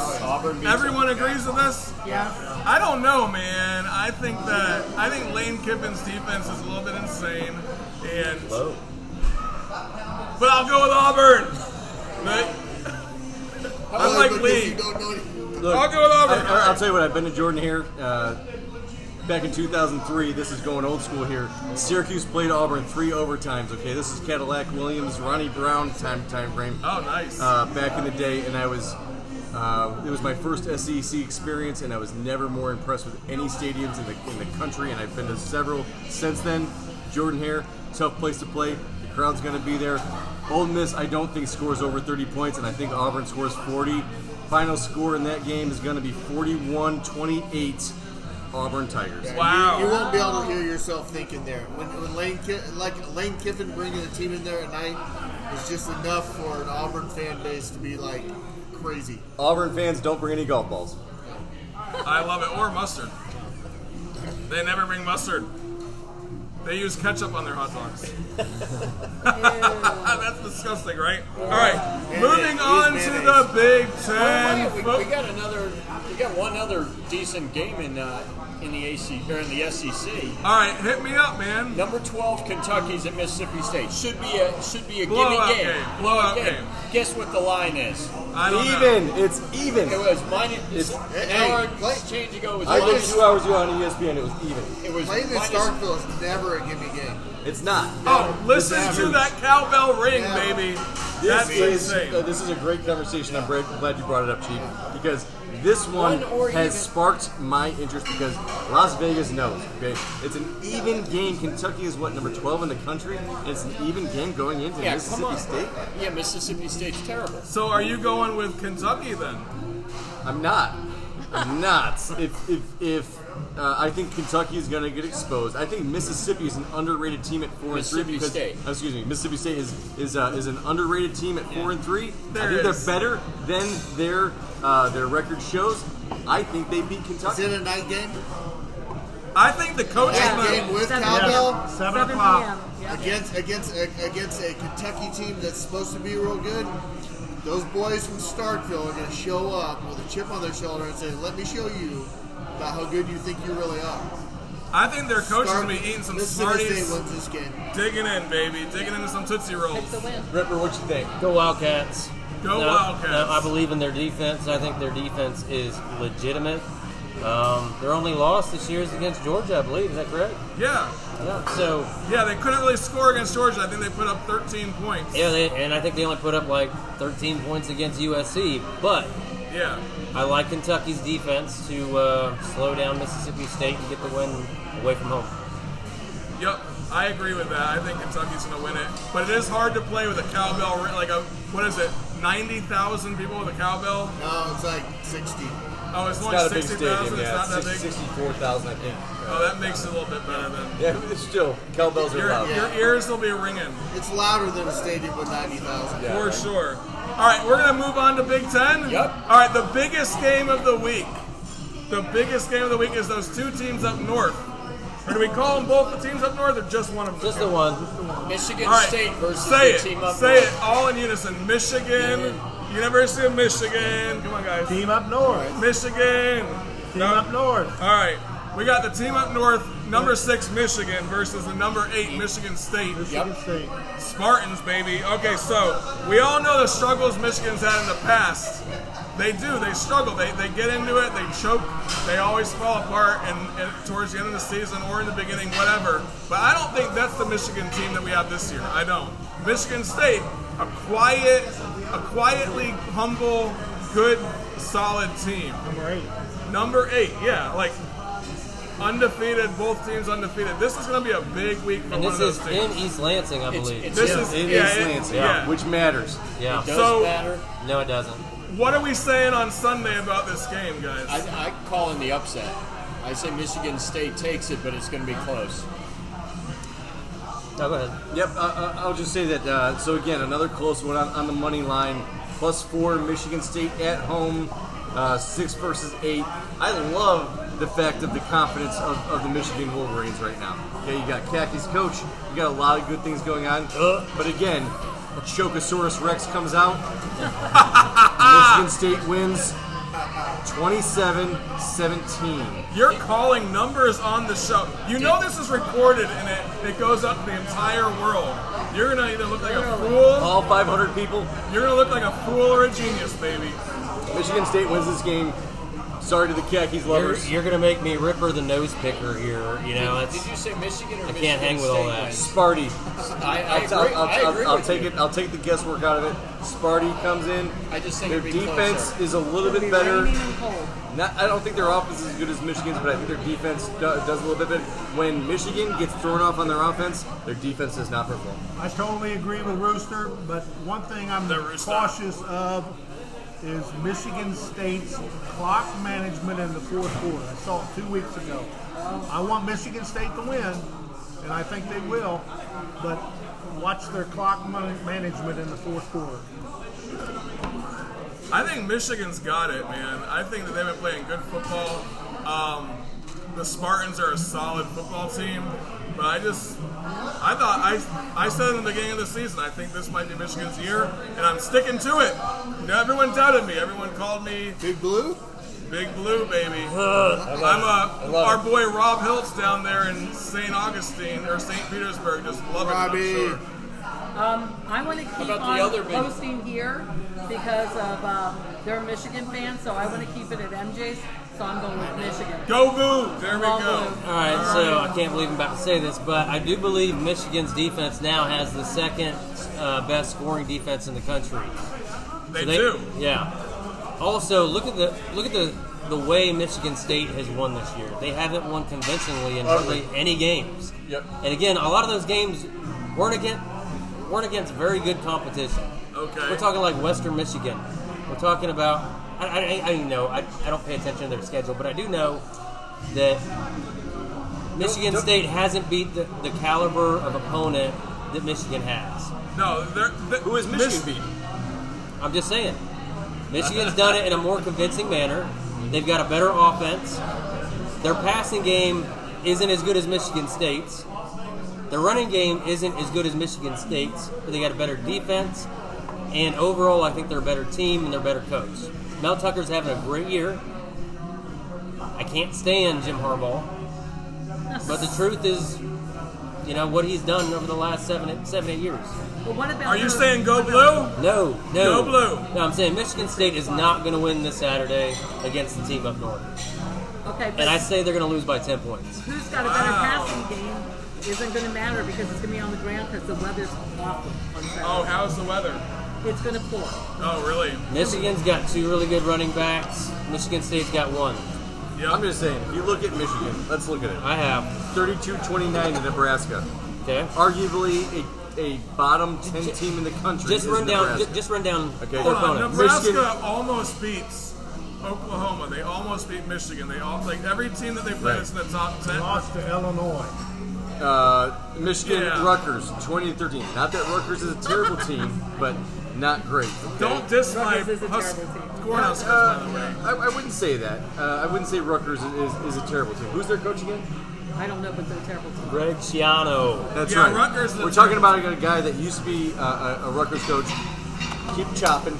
A: Everyone agrees with this?
H: Yeah.
A: I don't know, man. I think Lane Kiffin's defense is a little bit insane, and but I'll go with Auburn. I'm like Lee.
J: Look,
A: I'll go with Auburn.
J: I'll tell you what. I've been to Jordan here. Back in 2003, this is going old school here. Syracuse played Auburn 3 overtimes. Okay, this is Cadillac Williams, Ronnie Brown time frame.
A: Oh, nice.
J: Back in the day, and I was It was my first SEC experience, and I was never more impressed with any stadiums in the country, and I've been to several since then. Jordan Hare, tough place to play. The crowd's going to be there. Ole Miss, I don't think scores over 30 points, and I think Auburn scores 40. Final score in that game is going to be 41-28. Auburn Tigers.
A: Wow.
G: You won't be able to hear yourself thinking there. When Lane Kiffin bringing the team in there at night is just enough for an Auburn fan base to be like crazy.
J: Auburn fans don't bring any golf balls.
A: I love it. Or mustard. They never bring mustard. They use ketchup on their hot dogs. That's disgusting, right? All right, moving on to the Big Ten.
F: We got one other decent game in the AC or in the SEC.
A: All right, hit me up, man.
F: Number 12, Kentucky's at Mississippi State. Should be a
A: Blowout
F: gimme game.
A: Blowout game.
F: Guess what the line is?
A: I don't know.
J: It's even.
F: It was minus. An hour change ago. It was
J: I
F: minus.
J: did 2 hours ago on ESPN. It was even.
F: It was
G: Playing in
F: minus.
G: Starkville is never a gimme game.
J: It's not.
A: Oh, listen to that cowbell ring, baby. That's insane.
J: This is a great conversation. I'm glad you brought it up, Chief, because this one has sparked my interest because Las Vegas knows. Okay, it's an even game. Kentucky is number 12 in the country. And it's an even game going into Mississippi State.
F: Yeah, Mississippi State's terrible.
A: So are you going with Kentucky then?
J: I'm not. If I think Kentucky is going to get exposed. I think Mississippi is an underrated team at 4-3 because Mississippi State is an underrated team at 4-3. I think they're better than their record shows. I think they beat Kentucky.
G: Is it a night game?
A: I think the coach
G: game with cowbell
K: 7 o'clock
G: against a Kentucky team that's supposed to be real good. Those boys from Starkville are going to show up with a chip on their shoulder and say, "Let me show you about how good you think you really are."
A: I think their coach is going to be eating some
G: Mississippi
A: Smarties,
G: State wins this game.
A: digging in, baby, digging into some Tootsie Rolls.
J: Ripper, what you think?
I: Go Wildcats.
A: Go Wildcats.
I: No, I believe in their defense. I think their defense is legitimate. Their only loss this year is against Georgia, I believe. Is that correct?
A: Yeah.
I: So.
A: Yeah, they couldn't really score against Georgia. I think they put up 13 points.
I: Yeah, and I think they only put up like 13 points against USC. But
A: yeah,
I: I like Kentucky's defense to slow down Mississippi State and get the win away from home.
A: Yep, I agree with that. I think Kentucky's going to win it. But it is hard to play with a cowbell, like what is it, 90,000 people with a cowbell?
G: No, it's like 60.
A: Oh, it's only
J: not a big
A: 60,000?
J: stadium,
A: It's not that big?
J: 64,000, I think.
A: Oh, that makes it a little bit better then.
J: Yeah, it's still, cowbells are loud.
A: Your ears will be ringing.
G: It's louder than a stadium with 90,000.
A: Yeah, for sure. All right, we're going to move on to Big Ten.
F: Yep.
A: All right, the biggest game of the week. The biggest game of the week is those two teams up north. Or do we call them both the teams up north or just one of them?
I: Just the one.
F: Michigan State versus
A: say
F: the
A: it.
F: team up north.
A: Say it all in unison. Michigan, University of Michigan. Come on, guys.
K: Team up north.
A: Michigan.
K: Team up north.
A: All right. We got the team up north, number 6 Michigan versus the number 8 Michigan State.
K: Michigan State.
A: Spartans, baby. Okay, so we all know the struggles Michigan's had in the past. They do. They struggle. They get into it. They choke. They always fall apart and towards the end of the season or in the beginning, whatever. But I don't think that's the Michigan team that we have this year. I don't. Michigan State, a quietly humble, good, solid team. Number 8, yeah. Like, undefeated, both teams undefeated. This is going to be a big week for one of those teams.
I: And this is in East Lansing, I believe.
J: In East Lansing, which matters.
I: Yeah.
F: It does matter.
I: No, it doesn't.
A: What are we saying on Sunday about this game, guys?
F: I call in the upset. I say Michigan State takes it, but it's going to be close.
I: No, go ahead.
J: Yep, I'll just say that, so again, another close one on the money line. +4, Michigan State at home, 6 versus 8. I love the fact of the confidence of the Michigan Wolverines right now. Okay, you got Kaki's coach, you got a lot of good things going on, but again, Chokosaurus Rex comes out. Michigan State wins 27-17.
A: You're calling numbers on the show. You know this is recorded and it goes up to the entire world. You're going to either look like a fool.
J: All 500 people.
A: You're going to look like a fool or a genius, baby.
J: Michigan State wins this game Sorry to the khakis lovers.
I: You're going to make me Ripper the nose picker here. You know,
F: Did you say Michigan or
I: I
F: Michigan
I: can't hang with all that.
J: Sparty.
F: I agree
J: I'll
F: with
J: take
F: you.
J: it. I'll take the guesswork out of it. Sparty comes in.
F: I just think
J: their
F: it'd be
J: defense
F: closer.
J: is a little
H: It'll
J: bit
H: be
J: better.
H: raining and cold.
J: I don't think their offense is as good as Michigan's, but I think their defense does a little bit better. When Michigan gets thrown off on their offense, their defense does not perform.
K: I totally agree with Rooster, but one thing I'm cautious of is Michigan State's clock management in the fourth quarter. I saw it 2 weeks ago. I want Michigan State to win, and I think they will, but watch their clock management in the fourth quarter.
A: I think Michigan's got it, man. I think that they've been playing good football. The Spartans are a solid football team, but I said in the beginning of the season, I think this might be Michigan's year, and I'm sticking to it. You know, everyone doubted me. Everyone called me
G: Big Blue?
A: Big Blue, baby. Our boy Rob Hiltz down there in St. Augustine or St. Petersburg just love it.
G: Robbie.
A: I'm sure.
H: I want to keep
F: about the
H: on
F: other big-
H: posting here because of they're a Michigan fan, so I want to keep it at MJ's. So I'm going with Michigan.
A: Go Blue! There we
H: Go
A: go.
H: Blue.
I: All right, so I can't believe I'm about to say this, but I do believe Michigan's defense now has the second best scoring defense in the country.
A: They do.
I: Yeah. Also, look at the way Michigan State has won this year. They haven't won convincingly in hardly any games.
J: Yep.
I: And again, a lot of those games weren't against very good competition.
A: Okay.
I: We're talking like Western Michigan. We're talking about. I don't know. I don't pay attention to their schedule, but I do know that Michigan State hasn't beat the caliber of opponent that Michigan has.
A: No,
J: Who has Michigan beat?
I: I'm just saying. Michigan's done it in a more convincing manner. They've got a better offense. Their passing game isn't as good as Michigan State's. Their running game isn't as good as Michigan State's, but they got a better defense. And overall, I think they're a better team and they're a better coach. Mel Tucker's having a great year. I can't stand Jim Harbaugh. But the truth is, you know, what he's done over the last 7, 8 years.
H: But what about
A: Are you saying go Blue?
I: No.
A: Go Blue.
I: No, I'm saying Michigan State is not going to win this Saturday against the team up north.
H: Okay, but
I: And I say they're going to lose by 10 points.
H: who's got a better passing game isn't going to matter because it's going to be on the ground because the weather's awful on Saturday.
A: Oh, how's the weather?
H: It's going to pour.
A: Oh, really?
I: Michigan's got 2 really good running backs. Michigan State's got 1.
A: Yep.
J: I'm just saying, if you look at Michigan, let's look at it.
I: I have.
J: 32-29 to Nebraska.
I: Okay.
J: Arguably a bottom 10 team in the country.
I: Just
J: is
I: run down.
J: Nebraska.
I: Just run down.
J: Okay.
I: their
A: Hold on.
I: opponents.
A: Nebraska
J: Michigan-
A: almost beats Oklahoma. They almost beat Michigan. They all every team that they played
J: Right.
A: is in the top 10.
K: Lost to Illinois.
J: Michigan,
A: Yeah.
J: Rutgers, 20-13. Not that Rutgers is a terrible team, but not great. Okay?
A: Don't diss my
H: Rutgers is a
A: Hus-
H: terrible team.
A: Cornhuskers, by the way.
J: I wouldn't say that. I wouldn't say Rutgers is a terrible team. Who's their coach again?
H: I don't know, but they're a terrible team.
I: Greg Schiano.
J: That's
A: Yeah,
J: right.
A: Rutgers is a
J: We're talking
A: terrible
J: about a guy that used to be a Rutgers coach. Keep chopping,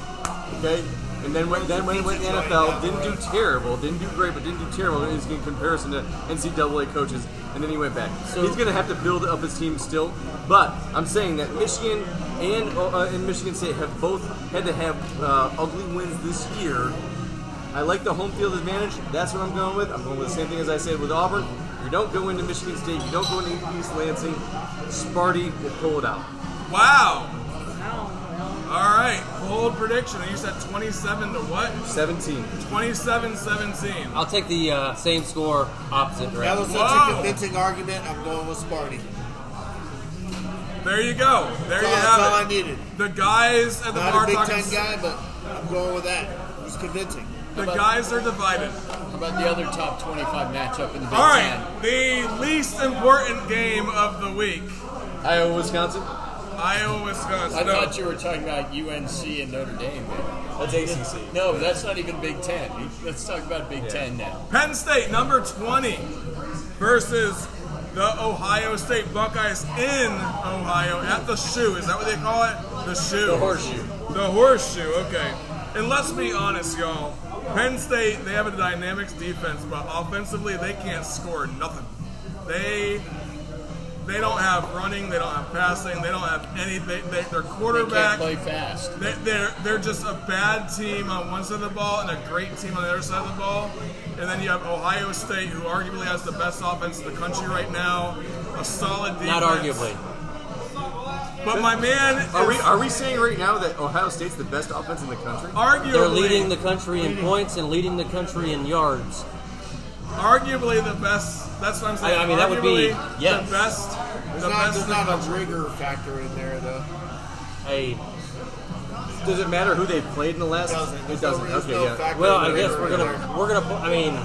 J: okay? And then when he went to the NFL, didn't do terrible, didn't do great, but didn't do terrible in comparison to NCAA coaches. And then he went back. So he's going to have to build up his team still. But I'm saying that Michigan and Michigan State have both had to have ugly wins this year. I like the home field advantage. That's what I'm going with. I'm going with the same thing as I said with Auburn. You don't go into Michigan State. You don't go into East Lansing. Sparty will pull it out.
A: Wow.
H: Oh,
A: All right. Bold prediction. You said 27 to what?
J: 17.
A: 27-17.
I: I'll take the same score, opposite
G: That
I: direction.
G: was such
A: Whoa.
G: a convincing argument. I'm going with Sparty.
A: There you go. There you
G: That's all I
A: have it.
G: needed.
A: The guys at the
G: Not
A: bar
G: a Big
A: talking.
G: Ten guy, but I'm going with that. It was convincing.
A: The guys are divided.
F: How about the other top 25 matchup in the Big
A: All
F: Ten?
A: right. The least important game of the week.
J: Iowa, Wisconsin.
A: Iowa, Wisconsin.
F: I
A: No.
F: thought you were talking about UNC and Notre Dame.
J: That's ACC.
F: No, that's not even Big Ten. Let's talk about Big Ten now.
A: Penn State, number 20, versus the Ohio State Buckeyes in Ohio at the Shoe. Is that what they call it? The Shoe.
J: The horseshoe.
A: The Horseshoe, okay. And let's be honest, y'all. Penn State, they have a dynamics defense, but offensively, they can't score nothing. They they don't have running, they don't have passing, they don't have anything. Their quarterback.
F: They can't play fast.
A: They're just a bad team on one side of the ball and a great team on the other side of the ball. And then you have Ohio State, who arguably has the best offense in the country right now, a solid defense.
I: Not arguably.
A: But my man,
J: are we saying right now that Ohio State's the best offense in the country?
A: Arguably,
I: they're leading the country in points and leading the country in yards.
A: Arguably the best. That's what I'm saying.
I: I mean, that would be
A: the best.
G: There's not a rigor factor in there, though.
I: Hey,
J: does it matter who they've played in the last? It doesn't. Okay, yeah.
I: Well, I guess we're gonna. I mean,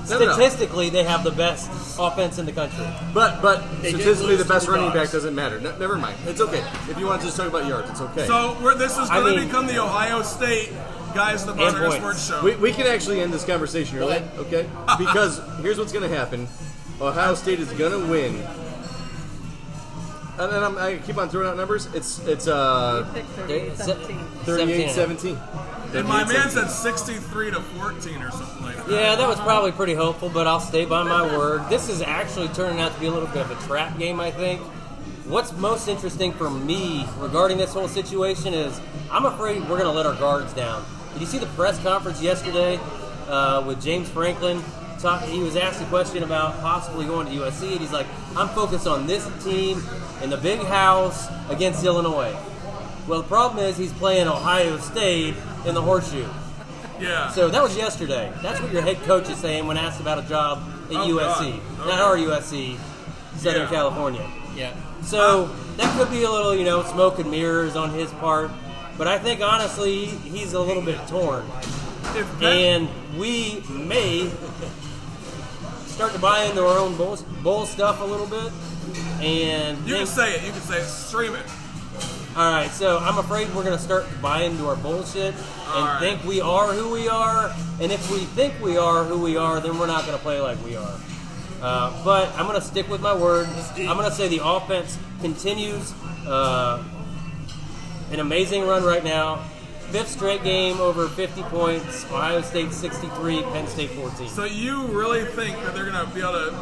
I: statistically, they have the best offense in the country.
J: But statistically, the best running back doesn't matter. Never mind. It's okay. If you want to just talk about yards, it's okay.
A: So this is going to become the Ohio State Guys in the Bar Sports Show.
J: We can actually end this conversation early, okay? Because here's what's going to happen. Ohio State is going to win. And then I keep on throwing out numbers. It's 38-17.
A: And my man said 63-14 or something like that.
I: Yeah, that was probably pretty hopeful, but I'll stay by my word. This is actually turning out to be a little bit of a trap game, I think. What's most interesting for me regarding this whole situation is I'm afraid we're going to let our guards down. Did you see the press conference yesterday with James Franklin? He was asked a question about possibly going to USC, and he's like, I'm focused on this team in the big house against Illinois. Well, the problem is he's playing Ohio State in the horseshoe.
A: Yeah.
I: So that was yesterday. That's what your head coach is saying when asked about a job at USC.
A: God.
I: Not our USC, Southern California.
F: Yeah.
I: So that could be a little, smoke and mirrors on his part. But I think, honestly, he's a little bit torn. And we may start to buy into our own bowl stuff a little bit. And
A: you can say it. You can say it. Stream it.
I: All right, so I'm afraid we're going to start to buy into our bullshit and think we are who we are. And if we think we are who we are, then we're not going to play like we are. But I'm going to stick with my word. I'm going to say the offense continues an amazing run right now. 5th straight game over 50 points. Ohio State 63, Penn State 14.
A: So you really think that they're going to be able to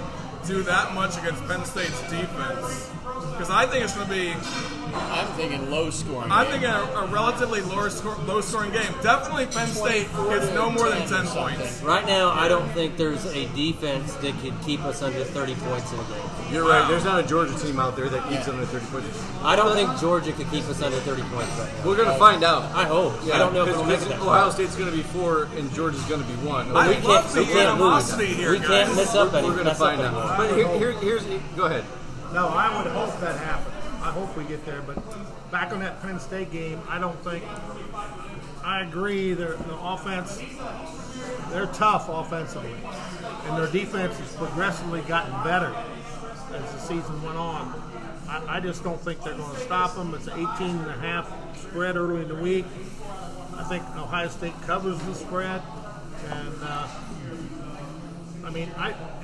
A: do that much against Penn State's defense? Because I think it's going to be...
F: I'm thinking low-scoring
A: I'm thinking a relatively low-scoring game. Definitely Penn State gets no more than 10 points.
I: Right now, I don't think there's a defense that could keep us under 30 points in a game.
J: You're right. There's not a Georgia team out there that keeps under 30 points.
I: I don't think Georgia could keep us under 30 points right now.
J: We're going to find out.
I: I hope. I don't know if we'll make it that
J: Ohio State's going to be 4 and Georgia's going to be 1.
A: We can't lose.
I: We can't miss up anything.
J: We're going to find out. But here's go ahead.
K: No, I would hope that happens. I hope we get there, but back on that Penn State game, I don't think. I agree. The offense, they're tough offensively, and their defense has progressively gotten better as the season went on. I just don't think they're going to stop them. It's an 18.5 spread early in the week. I think Ohio State covers the spread, and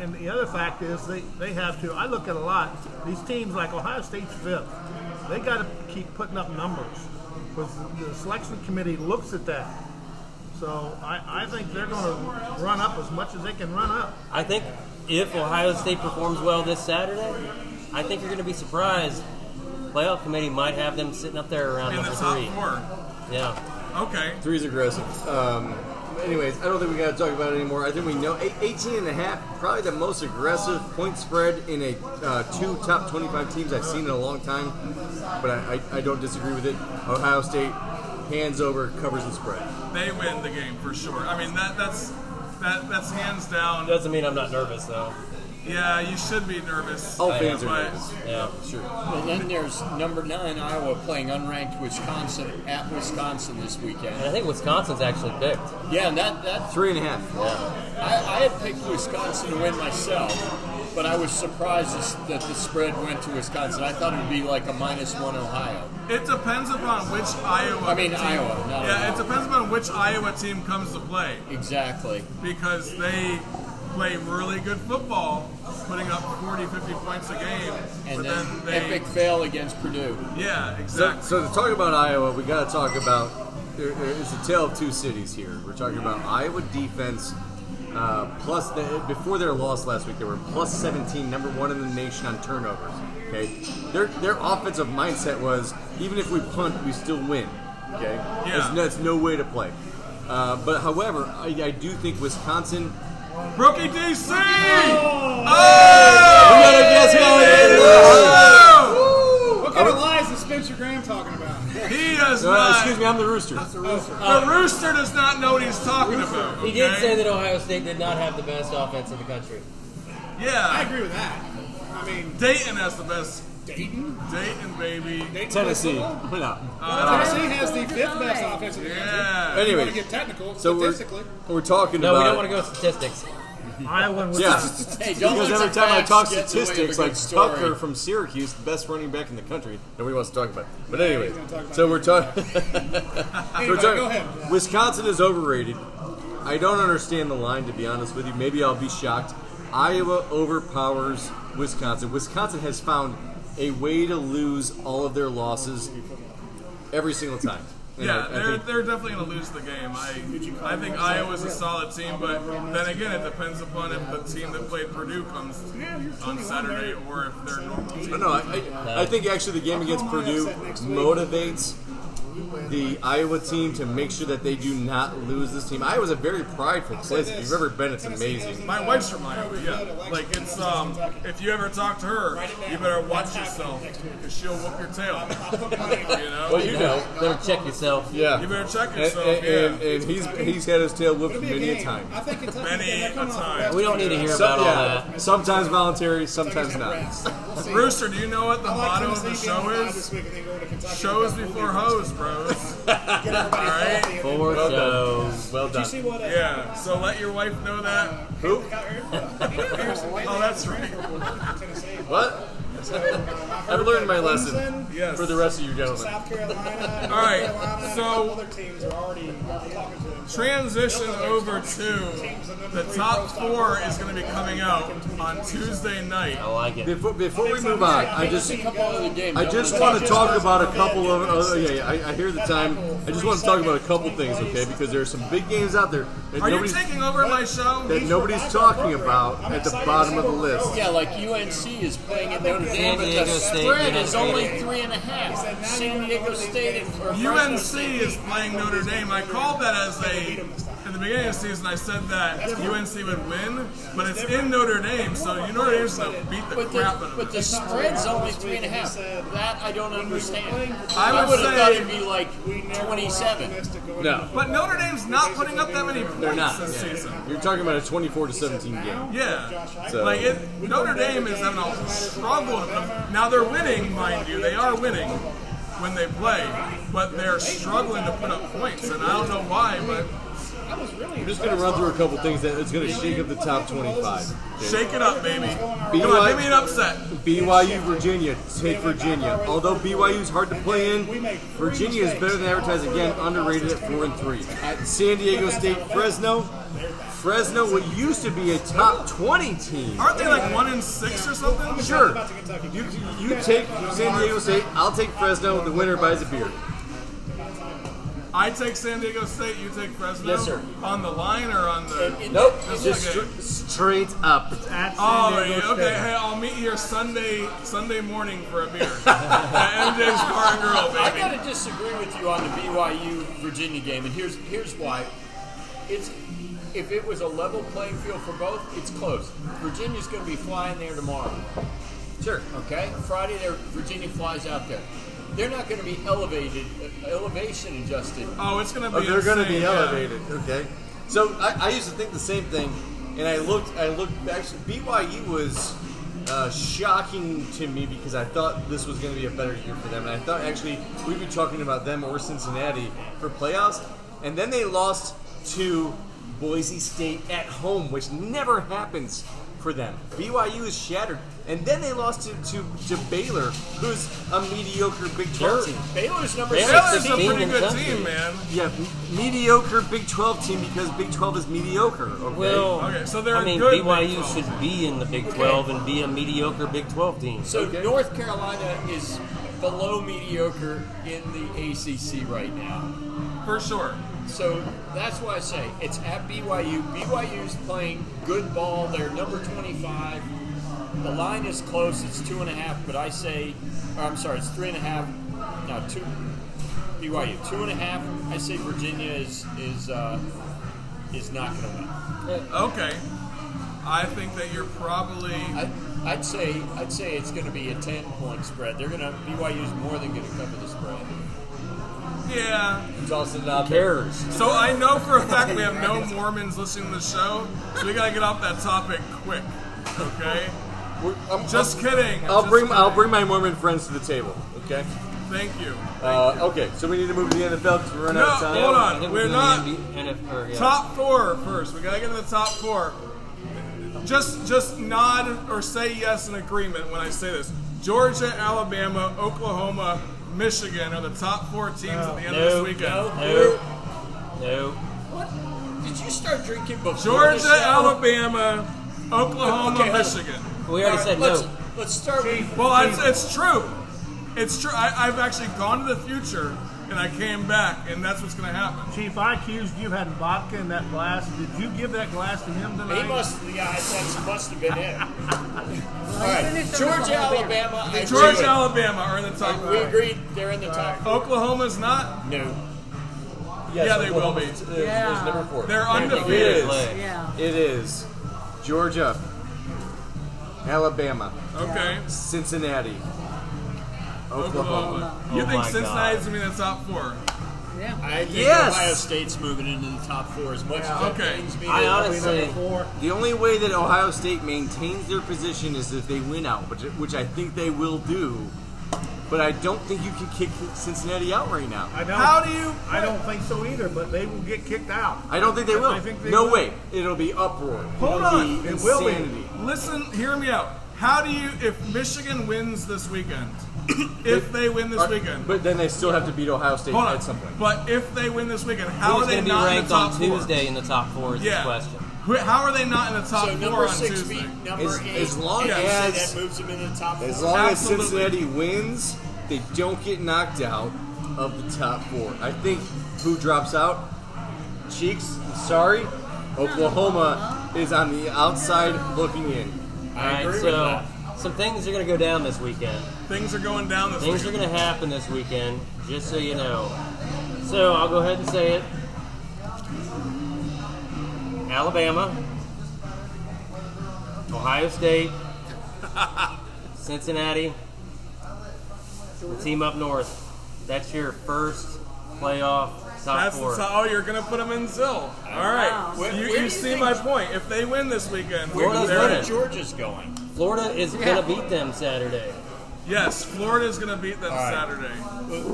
K: and the other fact is they have to. I look at a lot. These teams like Ohio State's 5th. They got to keep putting up numbers because the selection committee looks at that. So I think they're going to run up as much as they can run up.
I: I think if Ohio State performs well this Saturday, I think you're going to be surprised. Playoff committee might have them sitting up there around number 3.
A: In the top 4.
I: Yeah.
A: Okay.
J: 3's aggressive. Anyways, I don't think we got to talk about it anymore. I think we know 18.5, probably the most aggressive point spread in a 2 top 25 teams I've seen in a long time. But I don't disagree with it. Ohio State hands over, covers the spread.
A: They win the game for sure. I mean that's hands down.
I: Doesn't mean I'm not nervous though.
A: Yeah, you should be nervous.
J: All fans are nervous.
I: Yeah,
J: sure.
F: And then there's number 9 Iowa playing unranked Wisconsin at Wisconsin this weekend.
I: And I think Wisconsin's actually picked.
F: Yeah, and that
J: 3.5.
I: Yeah.
F: I had picked Wisconsin to win myself, but I was surprised that the spread went to Wisconsin. I thought it would be like a -1 Ohio.
A: It depends upon which Iowa.
F: Iowa. Not Ohio.
A: It depends upon which Iowa team comes to play.
F: Exactly.
A: Because they play really good football, putting up 40, 50 points a game.
F: And then epic fail against Purdue.
A: Yeah, exactly.
J: So to talk about Iowa, we got to talk about, it's a tale of 2 cities here. We're talking about Iowa defense Before their loss last week, they were plus 17, number 1 in the nation on turnovers. Okay, their offensive mindset was even if we punt, we still win. Okay, that's no way to play. But however, I do think Wisconsin.
A: Rookie DC!
J: Oh! We got a guest going.
L: What kind of lies is Spencer Graham talking about?
A: He does not.
J: Excuse me, I'm the Rooster.
L: That's the Rooster.
A: The Rooster does not know what he's talking about.
I: He did say that Ohio State did not have the best offense in the country.
A: Yeah.
L: I agree with that. I mean,
A: Dayton has the best.
L: Dayton,
A: baby.
J: Tennessee.
L: Tennessee has the 5th best offense in the country.
A: Yeah.
L: If you
J: Anyway,
L: want to get technical,
J: so
L: statistically.
J: we're talking
I: No,
J: about.
I: we don't want to go with statistics.
K: Iowa and
J: Yeah,
K: Wisconsin.
F: Hey, don't
J: because
F: let
J: every
F: the
J: time I
F: facts
J: talk
F: get in the way of a
J: statistics,
F: good
J: like
F: story.
J: Tucker from Syracuse, the best running back in the country, nobody wants to talk about it. But anyway,
L: he's gonna talk about
J: so we're talking.
L: Anyway, go ahead.
J: Wisconsin is overrated. I don't understand the line, to be honest with you. Maybe I'll be shocked. Iowa overpowers Wisconsin. Wisconsin has found a way to lose all of their losses every single time. And
A: Yeah,
J: I
A: they're
J: think-
A: definitely going to lose the game. I think Iowa's a solid team, but then again, it depends upon if the team that played Purdue comes on Saturday or if they're normal team.
J: No, I think actually the game against Purdue motivates the Iowa team to make sure that they do not lose this team. Iowa's a very prideful place. If you've ever been, it's amazing.
A: My wife's from Iowa, yeah. Like, it's, if you ever talk to her, you better watch yourself, because she'll whoop your tail. You know?
J: Well, you know.
I: Better check yourself.
J: Yeah.
A: You better check yourself,
J: and he's had his tail whipped many a time.
A: Many a time.
I: We don't need to hear about all that.
J: Sometimes voluntary, sometimes not.
A: Rooster, do you know what the motto of the show is? Shows before hoes, bros. Alright?
I: For shows.
J: Well done.
A: Yeah, so let your wife know that.
J: Who?
A: Oh, that's right.
J: What? I've learned my lesson
A: Yes.
J: for the rest of you gentlemen.
L: South Carolina.
A: Alright, so
L: Other teams are already talking to him.
A: transition over to the top 4 is going to be coming out on Tuesday night.
I: I like it.
J: Before we move on, I just
F: A couple other games.
J: want to talk about a couple of. I hear the time. I just want to talk about a couple things, okay? Because there are some big games out there that
A: Are you
J: nobody's
A: taking over my show?
J: nobody's talking about at the bottom of the list.
F: Yeah, like UNC is playing at Notre Dame,
I: San
F: but
I: Diego
F: the
I: State,
F: spread
I: yeah.
F: is only 3.5. San Diego State and
A: UNC is playing Notre Dame. I called that as in the beginning of the season, I said that UNC would win, but it's in Notre Dame, so Notre Dame's going to beat the crap out of
F: But
A: it.
F: the spread's only 3.5. That I don't understand.
A: I would
F: would have thought
A: say-
F: it'd be like 27.
J: No,
A: But Notre Dame's not putting up that many
J: they're not.
A: points this
J: Yeah.
A: season.
J: You're talking about a 24-17 game.
A: Yeah.
J: So-
A: Like, Notre Dame is having a struggle. Now, they're winning, mind you. They are winning when they play, but they're struggling to put up points, and I don't know why, but
J: I'm just going to run through a couple things that is going to shake up the top 25.
A: shake it up, baby. Come on, give me an upset.
J: BYU, Virginia. Take Virginia. Although BYU is hard to play in, Virginia is better than advertised. Again, underrated at 4-3. San Diego State, Fresno. Fresno, what used to be a top 20 team.
A: Aren't they like 1-6 or something?
J: Sure. You take San Diego State. I'll take Fresno. The winner buys a beer.
A: I take San Diego State, you take Fresno?
J: Yes, sir.
A: On the line or on the...
J: Nope.
A: Just
J: Just
A: like
J: straight up.
K: At San
A: Oh,
K: Diego
A: yeah, okay.
K: State.
A: Hey, I'll meet you here Sunday morning for a beer. At MJ's Bar and Grill,
F: I
A: baby.
F: gotta disagree with you on the BYU Virginia game, and here's why. If it was a level playing field for both, it's close. Virginia's going to be flying there tomorrow.
J: Sure.
F: Okay, Friday Virginia flies out there. They're not going to be elevation adjusted.
A: Oh, it's going to be
J: They're going to be
A: insane, yeah.
J: elevated. Okay. So I used to think the same thing, and I looked. Actually, BYU was shocking to me because I thought this was going to be a better year for them, and I thought actually we'd be talking about them or Cincinnati for playoffs, and then they lost to Boise State at home, which never happens for them. BYU is shattered. And then they lost to Baylor, who's a mediocre Big 12 team.
F: Baylor's number
A: Baylor's a
F: 16.
A: pretty good team, man.
J: Yeah, mediocre Big 12 team because Big 12 is mediocre. Okay.
I: Well,
A: Okay, so they're
I: I mean,
A: a good
I: BYU
A: Big 12.
I: should be in the Big 12 and be a mediocre Big 12 team.
F: So North Carolina is below mediocre in the ACC right now.
A: For sure.
F: So that's why I say it's at BYU. BYU's playing good ball. They're number 25. The line is close. It's 2.5, but I say, it's 3.5. No, 2. BYU 2.5. I say Virginia is not going to win.
A: Okay. I think that you're probably.
F: I'd say it's going to be a 10-point spread. BYU's more than going to cover the spread.
A: Yeah.
J: It's also not cares.
A: So I know for a fact we have no Mormons listening to the show, so we gotta get off that topic quick. Okay. Just kidding.
J: I'll bring my Mormon friends to the table. Okay.
A: Thank you.
J: Okay, so we need to move to the NFL because we're running out of time.
A: Hold on. We're not. Top 4 first. We gotta get to the top 4. Just nod or say yes in agreement when I say this. Georgia, Alabama, Oklahoma, Michigan are the top 4 teams at the end of this weekend.
F: No. What? Did you start drinking before
A: Georgia, Alabama, Oklahoma, Michigan.
I: We already said no.
F: Let's start with...
A: Well, it's true. It's true. I've actually gone to the future, and I came back, and that's what's going to happen.
K: Chief, I accused you had vodka in that glass. Did you give that glass to him tonight?
F: He must have been it. All right, Georgia, Alabama.
A: Georgia, Alabama are in the top 4.
F: We agreed they're in the top 4.
A: Oklahoma's not?
F: No.
J: Yes,
A: yeah, they will be.
J: Is number 4.
A: They're undefeated.
J: It is. Georgia, Alabama.
A: Okay.
J: Cincinnati. Oklahoma.
A: You think Cincinnati's going to be in the top 4?
H: Yeah.
F: I think Ohio State's moving into the top 4 as much as that pains me.
I: I honestly,
J: the only way that Ohio State maintains their position is if they win out, which I think they will do. But I don't think you can kick Cincinnati out right now.
K: How do you? I don't think so either. But they will get kicked out.
J: I don't think they will.
K: I think they
J: no
K: will.
J: way. It'll be uproar.
A: Hold on.
K: It will be.
A: Listen, hear me out. How do you, if Michigan wins this weekend, if they win this weekend.
J: But then they still have to beat Ohio State at some point.
A: But if they win this weekend, how are they not in the top 4?
I: Who's going to be ranked on Tuesday in the top 4 is the question.
A: How are they not in the top 4 on Tuesday?
J: As long
F: that moves them into the top 4.
J: As long as Cincinnati wins, they don't get knocked out of the top 4. I think who drops out? Cheeks, sorry. Oklahoma is on the outside looking in.
F: I agree with that.
I: Some things are going to go down this weekend.
A: Things are going down this weekend.
I: Things are going to happen this weekend, just so you know. So I'll go ahead and say it. Alabama, Ohio State, Cincinnati, the team up north. That's your first playoff top 4.
A: You're going to put them in Zill. All right.
F: Wow.
A: You see my point. If they win this weekend,
F: where Georgia's going?
I: Florida is going to beat them Saturday.
A: Yes, Florida is going to beat them Saturday.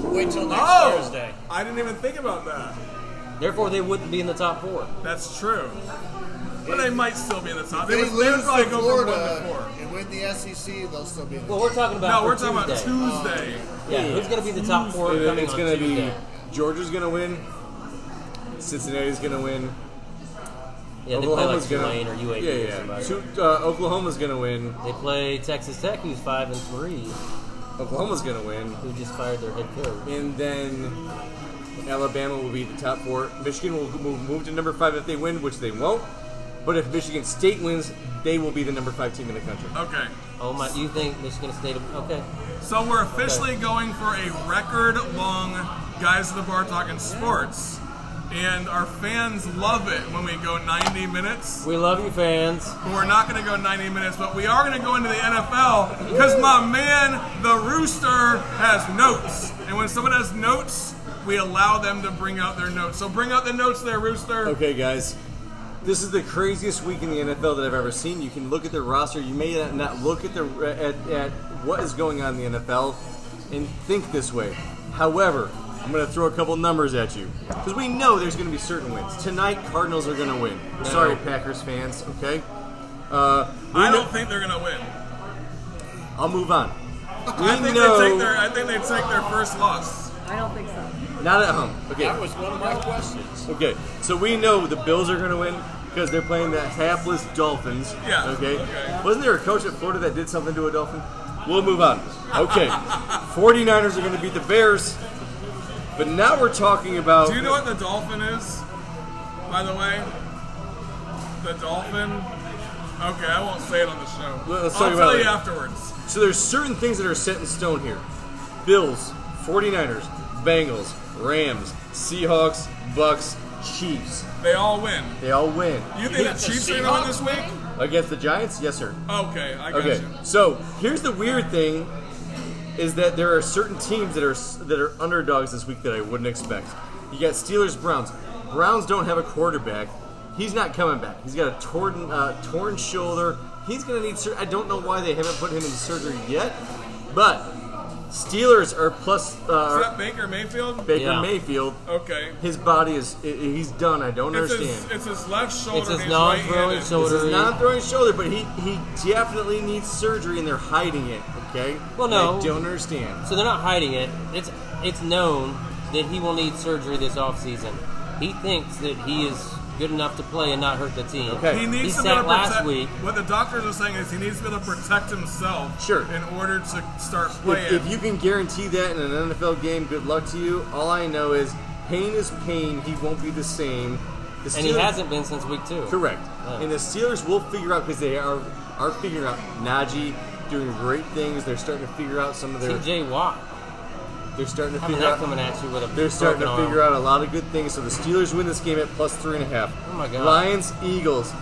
F: Wait till next Thursday.
A: I didn't even think about that.
I: Therefore, they wouldn't be in the top 4.
A: That's true. But they might still be in the top.
G: They
A: would
G: lose
A: probably
G: to
A: go
G: Florida
A: from 1 to 4.
G: and win the SEC, they'll still be in the
I: Well, we're talking about
A: we're talking about Tuesday.
I: Yeah, who's going to be the top 4 coming
J: It's
I: on
J: going to
I: Tuesday?
J: be Georgia's going to win. Cincinnati's going to win.
I: Yeah, they play like Tulane or UAB or somebody.
J: Oklahoma's going to win.
I: They play Texas Tech, who's 5-3.
J: Oklahoma's going to win.
I: Who just fired their head coach.
J: And then Alabama will be the top 4. Michigan will move to number 5 if they win, which they won't. But if Michigan State wins, they will be the number 5 team in the country.
A: Okay.
I: Oh my! You think Michigan State? Okay.
A: So we're officially going for a record-long Guys at the Bar Talking Sports. And our fans love it when we go 90 minutes.
I: We love you, fans.
A: But we're not going to go 90 minutes, but we are going to go into the NFL because my man, the Rooster, has notes. And when someone has notes, we allow them to bring out their notes. So bring out the notes there, Rooster.
J: Okay, guys. This is the craziest week in the NFL that I've ever seen. You can look at the roster. You may not look at at what is going on in the NFL and think this way. However, I'm going to throw a couple numbers at you because we know there's going to be certain wins. Tonight, Cardinals are going to win.
A: No.
J: Sorry, Packers fans, okay?
A: I don't think they're going to win.
J: I'll move on.
A: I think they take their first loss.
H: I don't think so.
J: Not at home. Okay.
F: That was one of my questions.
J: Okay, so we know the Bills are going to win because they're playing the hapless Dolphins.
A: Yeah.
J: Okay. Wasn't there a coach at Florida that did something to a Dolphin? We'll move on. Okay. 49ers are going to beat the Bears. But now we're talking about.
A: Do you know what the dolphin is? By the way, the dolphin. Okay, I won't say it on the show. I'll tell you afterwards.
J: So there's certain things that are set in stone here. Bills, 49ers, Bengals, Rams, Seahawks, Bucks, Chiefs.
A: They all win.
J: They all win.
A: You think the Chiefs are going to win this week?
J: Against the Giants? Yes, sir.
A: Okay, I got you.
J: So here's the weird thing, is that there are certain teams that are underdogs this week that I wouldn't expect. You got Steelers, Browns. Browns don't have a quarterback. He's not coming back. He's got a torn shoulder. He's going to need surgery. I don't know why they haven't put him into surgery yet, but Steelers are plus.
A: Is that Baker Mayfield?
J: Baker Mayfield.
A: Okay.
J: His body he's done. I don't understand.
A: It's his left shoulder.
I: It's his non-throwing shoulder.
J: It's his non-throwing shoulder, but he definitely needs surgery, and they're hiding it. Okay.
I: Well, no.
J: I don't understand.
I: So they're not hiding it. It's known that he will need surgery this offseason. He thinks that he is good enough to play and not hurt the team.
J: Okay.
A: He needs to
I: sat last week.
A: What the doctors are saying is he needs to be able to protect himself.
J: Sure.
A: In order to start playing.
J: If you can guarantee that in an NFL game, good luck to you. All I know is pain is pain. He won't be the same.
I: And he hasn't been since week 2.
J: Correct.
I: Yeah.
J: And the Steelers will figure out, because they are figuring out Najee doing great things. They're starting to figure out some of their
I: TJ Watt.
J: They're starting to
I: figure out coming at you with a
J: They're starting to
I: broken
J: figure out a lot of good things. So the Steelers win this game at plus 3.5.
I: Oh my God.
J: Lions, Eagles.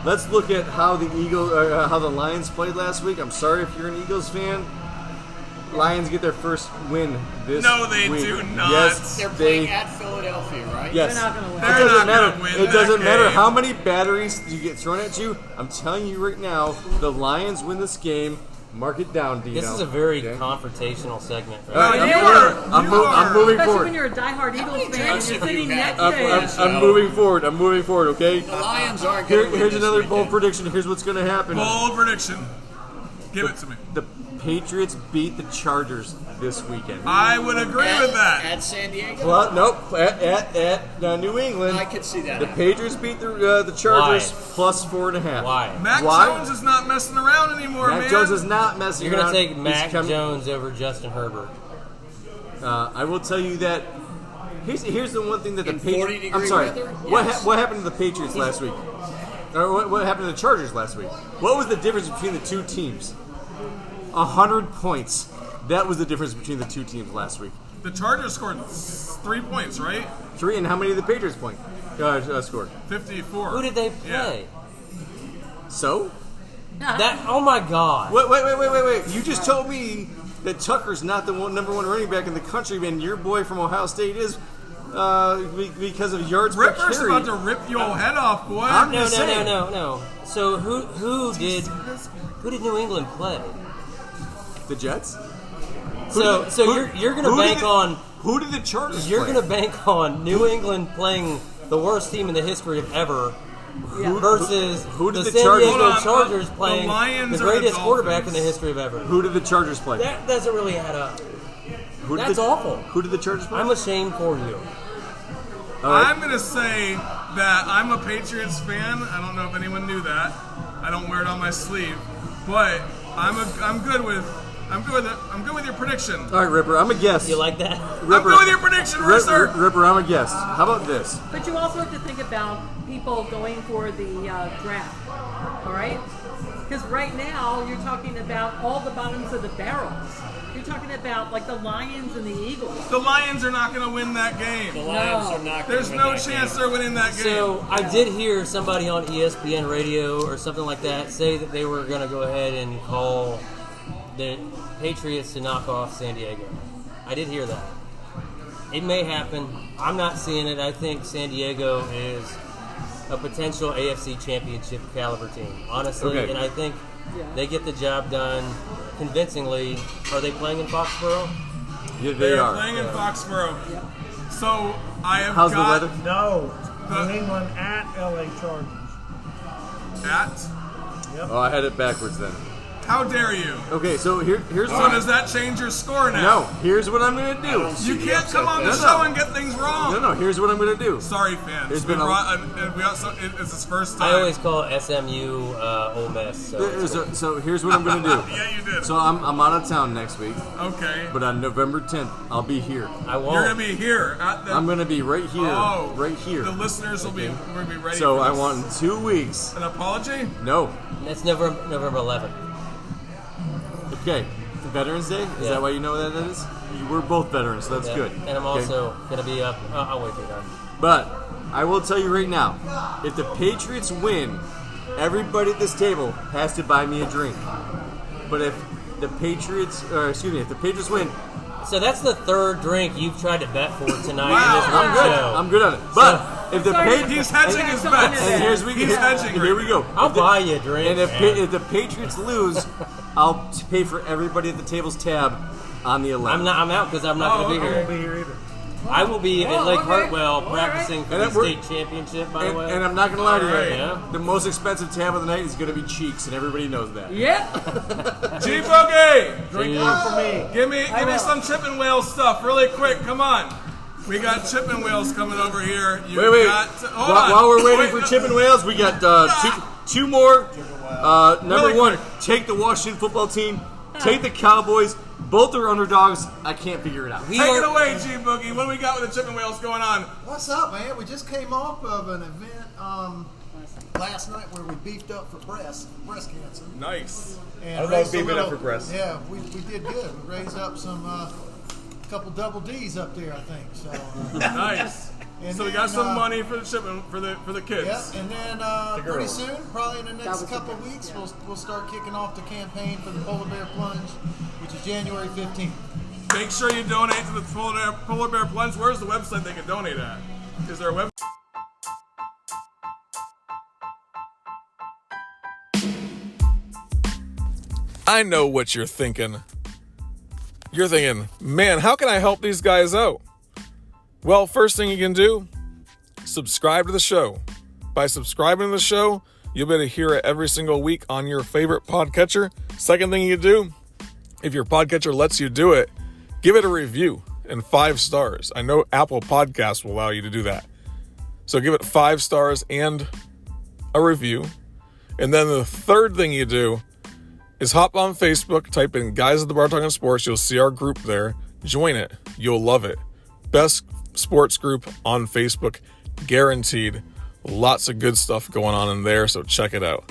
J: Let's look at how the Lions played last week. I'm sorry if you're an Eagles fan. Lions get their first win this week.
A: No, they do not.
J: Yes,
F: They're playing at Philadelphia, right?
J: Yes.
H: They're not going to win.
A: They're not going to win.
J: It doesn't matter how many batteries you get thrown at you. I'm telling you right now, the Lions win this game. Mark it down, Dino.
I: This is a very confrontational segment.
J: I'm moving
H: Especially
J: forward.
H: when you're a diehard Eagles fan and you're sitting next to
J: I'm moving forward. I'm moving forward, okay?
F: The Lions aren't going to win
J: Here's
F: this
J: another
F: weekend.
J: bold prediction. Here's what's going to happen.
A: Bold prediction. Give it to me.
J: The Patriots beat the Chargers this weekend.
A: I would agree with that.
F: At San Diego?
J: Well, nope. At New England.
F: I could see that.
J: The Patriots beat the Chargers plus 4.5.
I: Why?
A: Mac Jones is not messing around anymore, man.
J: Mac Jones is not messing
I: You're
J: around.
I: going to take Mac Jones over Justin Herbert.
J: I will tell you that. Here's the one thing that the Patriots. I'm
F: 40-degree
J: sorry.
F: weather?
J: What happened to the Patriots last week? Or what happened to the Chargers last week? What was the difference between the two teams? 100 points. That was the difference between the two teams last week.
A: The Chargers scored 3 points, right?
J: 3, and how many did the Patriots scored?
A: 54.
I: Who did they play?
J: So?
I: That. Oh my God.
J: Wait. You just told me that Tucker's not the number 1 running back in the country, and your boy from Ohio State is because of yards per carry.
A: Ripper's about to rip your head off, boy.
I: No. So who did New England play?
J: The Jets?
I: You're going to bank on
J: who did the Chargers
I: You're
J: play?
I: going to bank on New England playing the worst team in the history of ever versus the San Diego Chargers playing the greatest quarterback in the history of ever.
J: Who did the Chargers play?
I: That doesn't really add up. That's awful.
J: Who did the Chargers play?
I: I'm ashamed for you.
A: I'm going to say that I'm a Patriots fan. I don't know if anyone knew that. I don't wear it on my sleeve, but I'm good with your prediction.
J: All right, Ripper, I'm a guest.
I: You like that?
J: Ripper,
A: I'm good with your prediction, Ripper.
J: Ripper, I'm a guest. How about this?
H: But you also have to think about people going for the draft, all right? Because right now you're talking about all the bottoms of the barrels. You're talking about like the Lions and the Eagles.
A: The Lions are not going to win that game.
F: The Lions are not going
A: There's no chance they're winning that game.
I: So I did hear somebody on ESPN radio or something like that say that they were going to go ahead and call the Patriots to knock off San Diego. I did hear that. It may happen. I'm not seeing it. I think San Diego is a potential AFC championship caliber team, honestly.
J: Okay.
I: And I think they get the job done convincingly. Are they playing in Foxborough?
J: Yeah,
A: they are playing in Foxborough. Yep. So I have
J: How's
A: got
J: the weather?
K: No. New England at LA Chargers.
A: At?
K: Yep.
J: Oh, I had it backwards then.
A: How dare you?
J: Okay, so here's
A: So does that change your score now?
J: No, here's what I'm going to do.
A: You can't come on the show and get things wrong.
J: No, here's what I'm going to do.
A: Sorry, fans.
J: There's been
A: it's his first time.
I: I always call it SMU Ole Miss.
J: So here's what I'm going to do.
A: Yeah, you did.
J: So I'm out of town next week.
A: Okay.
J: But on November 10th, I'll be here.
I: I won't.
A: You're going to be here.
J: I'm going to be right here.
A: Oh,
J: right here.
A: The listeners will be ready
J: So
A: for
J: I
A: this.
J: want in 2 weeks.
A: An apology?
J: No.
I: That's November 11th.
J: Okay. Veterans Day? Is that why you know what that is? We're both veterans, so that's good.
I: And I'm also going to be up. I'll wait till you're done.
J: But I will tell you right now, if the Patriots win, everybody at this table has to buy me a drink. But if the Patriots win.
I: So that's the third drink you've tried to bet for tonight
J: Wow,
I: in this
J: I'm good.
I: show.
J: I'm good on it. But if the Patriots,
A: he's hedging his bets.
J: And here we go.
I: I'll buy you a drink.
J: And if the Patriots lose, I'll pay for everybody at the table's tab on the 11th.
I: I'm out because I'm not going to be here.
K: I won't be here either.
I: I will be at Lake Hartwell practicing for the state championship, by the way.
J: And I'm not going to lie to you.
I: Yeah.
J: The most expensive tab of the night is going to be Cheeks, and everybody knows that.
H: Yep.
A: G Boogie!
K: Drink one for me.
A: Give me some Chippin' Whales stuff really quick. Come on. We got Chippin' Whales coming over here.
J: Wait.
A: Hold on.
J: While we're waiting for Chippin' Whales, we got two more. Number
A: Really
J: one,
A: quick.
J: take the Washington football team. Take the Cowboys. Both are underdogs. I can't figure it out.
A: Take it away, G Boogie. What do we got with the Chippin' Whales going on?
L: What's up, man? We just came off of an event last night where we beefed up for breast cancer.
A: Nice.
L: And
J: I love
L: raised a
J: beefing up
L: little-
J: for breast.
L: Yeah, we did good. We raised up some couple double D's up there, I think. So
A: Nice.
L: and
A: So we
L: then,
A: got some money for the Chippin' for the kids.
L: Yeah, and then pretty soon, probably in the next couple of weeks, we'll start kicking off the campaign for the Polar Bear Plunge, which is January 15th.
A: Make sure you donate to the Polar Bear Plunge. Where's the website they can donate at? Is there a website? I know what you're thinking. You're thinking, man, how can I help these guys out? Well, first thing you can do, subscribe to the show. By subscribing to the show, you'll be able to hear it every single week on your favorite podcatcher. Second thing you do, if your podcatcher lets you do it, give it a review and 5 stars. I know Apple Podcasts will allow you to do that. So give it 5 stars and a review. And then the third thing you do is hop on Facebook, type in Guys at the Bar Talking Sports. You'll see our group there. Join it. You'll love it. Best sports group on Facebook, guaranteed. Lots of good stuff going on in there, so check it out.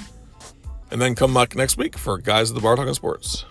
A: And then come back next week for Guys at the Bar Talking Sports.